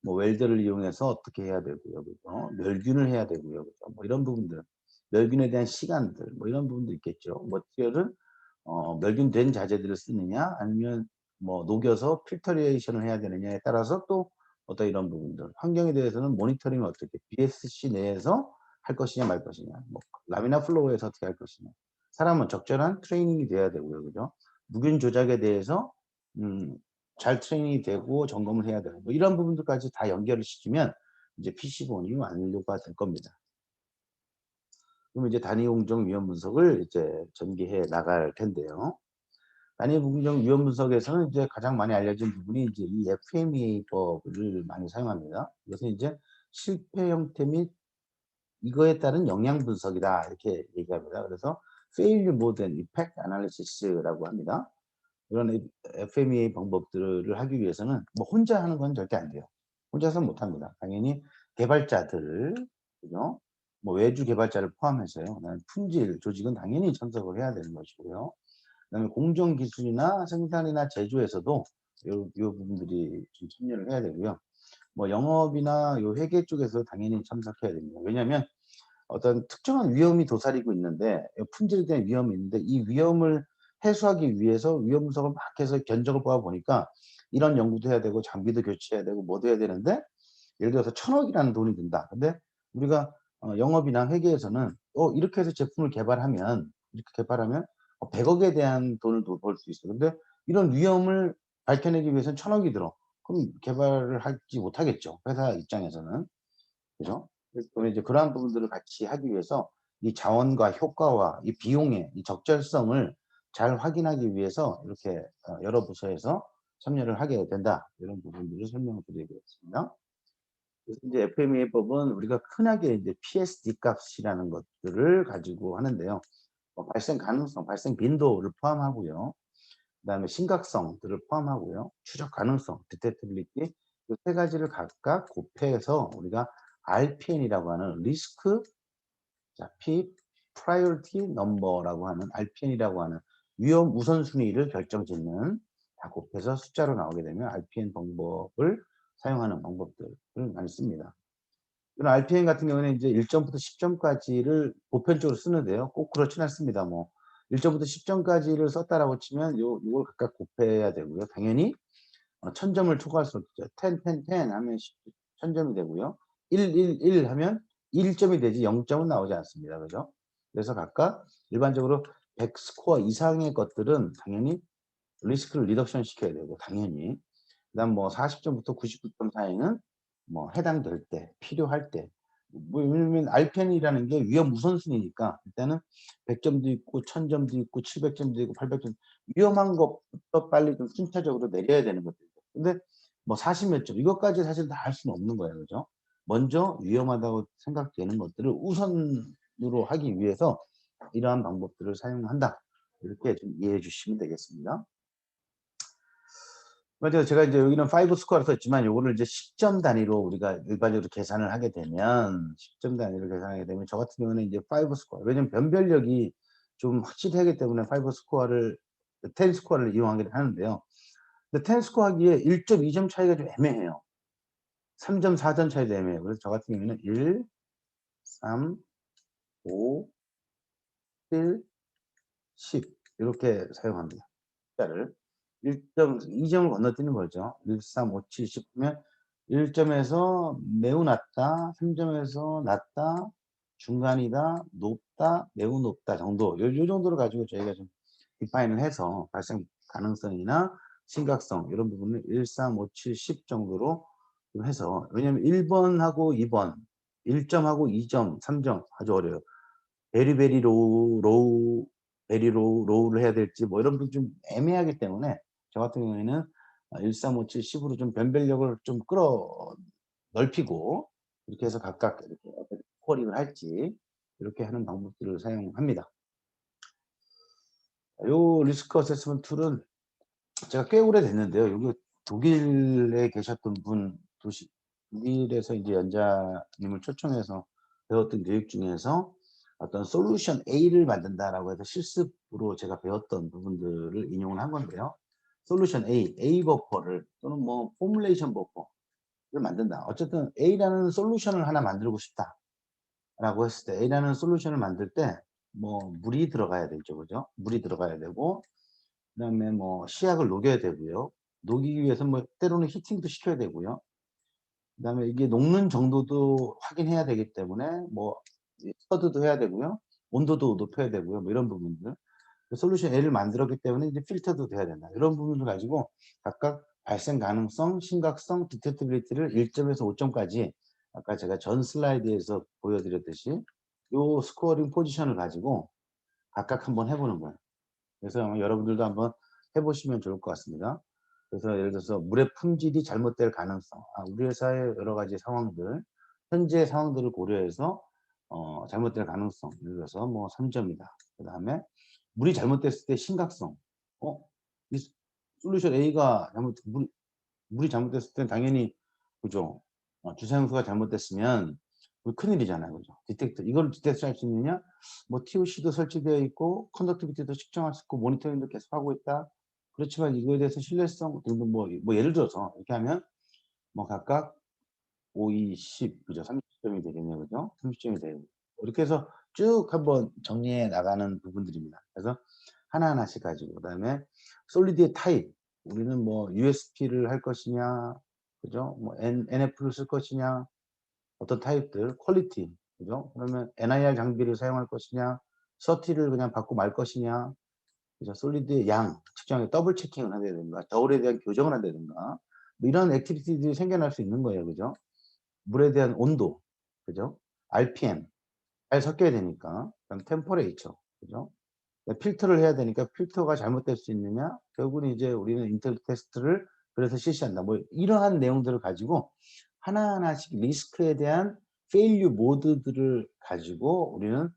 뭐 웰더를 이용해서 어떻게 해야 되고요. 그죠? 멸균을 해야 되고요. 그죠? 뭐 이런 부분들. 멸균에 대한 시간들 뭐 이런 부분도 있겠죠. 머티리얼은 멸균된 자재들을 쓰느냐 아니면 뭐 녹여서 필터레이션을 해야 되느냐에 따라서 또 어떤 이런 부분들. 환경에 대해서는 모니터링을 어떻게 BSC 내에서 할 것이냐 말 것이냐. 뭐 라미나 플로어에서 어떻게 할 것이냐. 사람은 적절한 트레이닝이 돼야 되고요. 그죠? 무균 조작에 대해서 음 잘 트레이닝이 되고 점검을 해야 되고 뭐 이런 부분들까지 다 연결을 시키면 이제 PC본이 완료가 될 겁니다. 그러면 이제 단위 공정 위험 분석을 이제 전개해 나갈 텐데요. 단위 공정 위험 분석에서는 이제 가장 많이 알려진 부분이 이제 이 FMEA법을 많이 사용합니다. 이것은 이제 실패 형태 및 이거에 따른 영향 분석이다 이렇게 얘기합니다. 그래서 Failure Mode and Effect Analysis라고 합니다. 이런 FMEA 방법들을 하기 위해서는 뭐 혼자 하는 건 절대 안 돼요. 혼자서는 못 합니다. 당연히 개발자들, 그죠? 뭐 외주 개발자를 포함해서요. 그다음에 품질, 조직은 당연히 참석을 해야 되는 것이고요. 그다음에 공정 기술이나 생산이나 제조에서도 요 부분들이 좀 참여를 해야 되고요. 뭐 영업이나 요 회계 쪽에서 당연히 참석해야 됩니다. 왜냐하면 어떤 특정한 위험이 도사리고 있는데 품질에 대한 위험이 있는데 이 위험을 해소하기 위해서 위험 분석을 막 해서 견적을 뽑아 보니까 이런 연구도 해야 되고 장비도 교체해야 되고 뭐도 해야 되는데 예를 들어서 1,000억이라는 돈이 든다. 근데 우리가 영업이나 회계에서는 이렇게 해서 제품을 개발하면 이렇게 개발하면 100억에 대한 돈을 벌 수 있어. 근데 이런 위험을 밝혀내기 위해서는 1,000억이 들어. 그럼 개발을 하지 못하겠죠, 회사 입장에서는. 그죠? 그래서 우리 이제 그러한 부분들을 같이 하기 위해서 이 자원과 효과와 이 비용의 이 적절성을 잘 확인하기 위해서 이렇게 여러 부서에서 참여를 하게 된다. 이런 부분들을 설명을 드리겠습니다. 그래서 이제 FMEA법은 우리가 흔하게 이제 PSD 값이라는 것들을 가지고 하는데요. 발생 가능성, 발생 빈도를 포함하고요. 그다음에 심각성들을 포함하고요. 추적 가능성, detectability 이 세 가지를 각각 곱해서 우리가 RPN이라고 하는 리스크 자 P priority number라고 하는 RPN이라고 하는 위험 우선순위를 결정짓는 다 곱해서 숫자로 나오게 되면 RPN 방법을 사용하는 방법들을 많이 씁니다. 이런 RPN 같은 경우에는 이제 1 점부터 10 점까지를 보편적으로 쓰는데요. 꼭 그렇진 않습니다. 뭐 1 점부터 10 점까지를 썼다라고 치면 요걸 각각 곱해야 되고요. 당연히 1,000 점을 초과할 수 없죠. 10, 10, 10 하면 1,000 점이 되고요. 1, 1, 1 하면 1 점이 되지 0 점은 나오지 않습니다. 그죠? 그래서 각각 일반적으로 100 스코어 이상의 것들은 당연히 리스크를 리덕션 시켜야 되고 당연히. 그다음 뭐 40 점부터 99점 사이는 뭐 해당될 때, 필요할 때 뭐 왜냐면 RPN이라는 게 위험 우선순위니까 일단은 100 점도 있고 1000 점도 있고 700 점도 있고 800 점 위험한 것부터 빨리 좀 순차적으로 내려야 되는 것들이죠. 근데 뭐 40 몇 점 이것까지 사실 다 할 수는 없는 거예요. 그죠? 먼저 위험하다고 생각되는 것들을 우선으로 하기 위해서 이러한 방법들을 사용한다. 이렇게 좀 이해해 주시면 되겠습니다. 맞아요. 제가 이제 여기는 5 스코어라 썼지만 요거를 이제 10점 단위로 우리가 일반적으로 계산을 하게 되면 10점 단위로 계산하게 되면 저 같은 경우는 이제 5 스코어 왜냐면 변별력이 좀 확실히 하기 때문에 5 스코어를 10 스코어를 이용하긴 하는데요. 근데 10 스코어 하기에 1 점, 2점 차이가 좀 애매해요. 3 점, 4점 차이도 애매해요. 그래서 저 같은 경우에는 1, 3, 5, 7, 10 요렇게 사용합니다. 숫자를. 1 점 2 점을 건너뛰는 거죠. 1, 3, 5, 7, 10 하면 1 점에서 매우 낮다, 3 점에서 낮다, 중간이다, 높다, 매우 높다 정도 요 정도를 가지고 저희가 좀 디파인을 해서 발생 가능성이나 심각성 이런 부분을 1, 3, 5, 7, 10 정도로 좀 해서 왜냐하면 1 번하고 2 번, 1 점하고 2 점, 3점 아주 어려워요. 베리 베리 로우 베리 로우를 해야 될지 뭐 이런 부분이 좀 애매하기 때문에 저 같은 경우에는 1, 3, 5, 7, 10 으로 좀 변별력을 좀 넓히고 이렇게 해서 각각 이렇게 어떻게 스코어링을 할지 이렇게 하는 방법들을 사용합니다. 요 리스크 어세스먼트 툴은 제가 꽤 오래됐는데요. 여기 독일에 계셨던 분 독일에서 이제 연자님을 초청해서 배웠던 교육 중에서 어떤 솔루션 A를 만든다라고 해서 실습으로 제가 배웠던 부분들을 인용을 한 건데요. 솔루션 A 버퍼를 또는 뭐 포뮬레이션 버퍼를 만든다. 어쨌든 A라는 솔루션을 하나 만들고 싶다라고 했을 때 A라는 솔루션을 만들 때 뭐 물이 들어가야 되죠. 그죠? 물이 들어가야 되고 그다음에 뭐 시약을 녹여야 되고요. 녹이기 위해서 뭐 때로는 히팅도 시켜야 되고요. 그다음에 이게 녹는 정도도 확인해야 되기 때문에 뭐 이 스터드도 해야 되고요. 온도도 높여야 되고요. 뭐 이런 부분들. 그 솔루션 A를 만들었기 때문에 이제 필터도 돼야 된다. 이런 부분을 가지고 각각 발생 가능성, 심각성, 디텍티빌리티를 1 점에서 5 점까지 아까 제가 전 슬라이드에서 보여 드렸듯이 요 스코어링 포지션을 가지고 각각 한번 해 보는 거예요. 그래서 아마 여러분들도 한번 해 보시면 좋을 것 같습니다. 그래서 예를 들어서 물의 품질이 잘못될 가능성, 우리 회사의 여러 가지 상황들, 현재 상황들을 고려해서 잘못될 가능성, 예를 들어서 뭐 3 점이다. 그다음에 물이 잘못됐을 때 심각성. 어 이 솔루션 A가 물이 잘못됐을 땐 당연히 그죠. 주사용수가 잘못됐으면 그 큰일이잖아요. 그죠. 디텍터 이걸 디텍트할 수 있느냐? 뭐 TOC도 설치되어 있고 컨덕티비티도 측정할 수 있고 모니터링도 계속하고 있다. 그렇지만 이거에 대해서 신뢰성 등등 뭐 예를 들어서 이렇게 하면 뭐 각각 5, 2, 10 그죠. 30 점이 되겠네요. 그죠? 30 점이 되고. 이렇게 해서 쭉 한번 정리해 나가는 부분들입니다. 그래서 하나하나씩 가지고 그다음에 솔리드의 타입 우리는 뭐 USP를 할 것이냐 그죠? 뭐 NF를 쓸 것이냐 어떤 타입들 퀄리티 그죠? 그러면 NIR 장비를 사용할 것이냐 서티를 그냥 받고 말 것이냐 그죠? 솔리드의 양 측정에 더블 체킹을 한다든가 저울에 대한 교정을 한다든가 뭐 이런 액티비티들이 생겨날 수 있는 거예요. 그죠? 물에 대한 온도 그죠? RPM 잘 섞여야 되니까 그다음 템퍼레이처 그죠? 필터를 해야 되니까 필터가 잘못될 수 있느냐? 결국은 이제 우리는 인터랙 테스트를 그래서 실시한다. 뭐 이러한 내용들을 가지고 하나하나씩 리스크에 대한 페일류 모드들을 가지고 우리는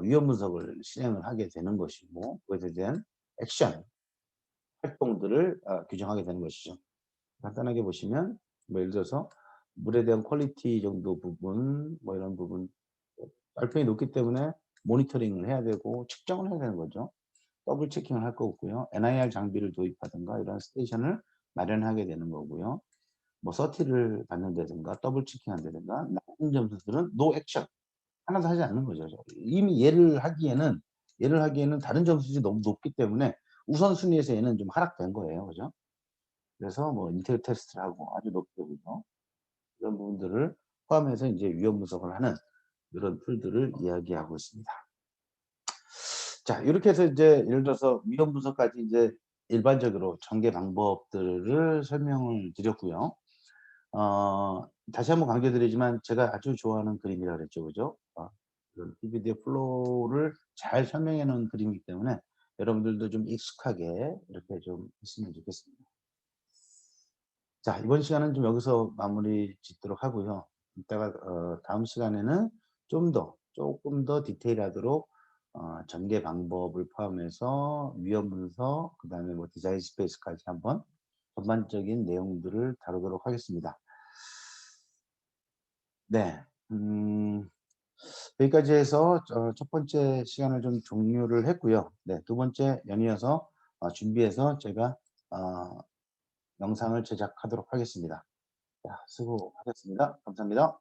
위험 분석을 실행을 하게 되는 것이고 그것에 대한 액션 활동들을 규정하게 되는 것이죠. 간단하게 보시면 뭐 예를 들어서 물에 대한 퀄리티 정도 부분 뭐 이런 부분 RPM이 높기 때문에 모니터링을 해야 되고 측정을 해야 되는 거죠. 더블 체킹을 할 거고요. NIR 장비를 도입하든가 이런 스테이션을 마련하게 되는 거고요. 뭐 서티를 받는다든가 더블 체킹한다든가 낮은 점수들은 노 액션 하나도 하지 않는 거죠. 이미 얘를 하기에는 다른 점수들이 너무 높기 때문에 우선순위에서 얘는 좀 하락된 거예요. 그죠? 그래서 뭐 인테그 테스트를 하고 아주 높거든요. 이런 부분들을 포함해서 이제 위험 분석을 하는 이런 툴들을 이야기하고 있습니다. 자, 이렇게 해서 이제 예를 들어서 위험 분석까지 이제 일반적으로 전개 방법들을 설명을 드렸고요. 어 다시 한번 강조드리지만 제가 아주 좋아하는 그림이라 그랬죠. 그죠? 그 PVD의 플로우를 잘 설명해 놓은 그림이기 때문에 여러분들도 좀 익숙하게 이렇게 좀 했으면 좋겠습니다. 자, 이번 시간은 좀 여기서 마무리 짓도록 하고요. 이따가 다음 시간에는 조금 더 디테일하도록 전개 방법을 포함해서 위험 분석, 그다음에 뭐 디자인 스페이스까지 한번 전반적인 내용들을 다루도록 하겠습니다. 네. 여기까지 해서 첫 번째 시간을 좀 종료를 했고요. 네, 두 번째 연이어서 준비해서 제가 어 영상을 제작하도록 하겠습니다. 자, 수고하셨습니다. 감사합니다.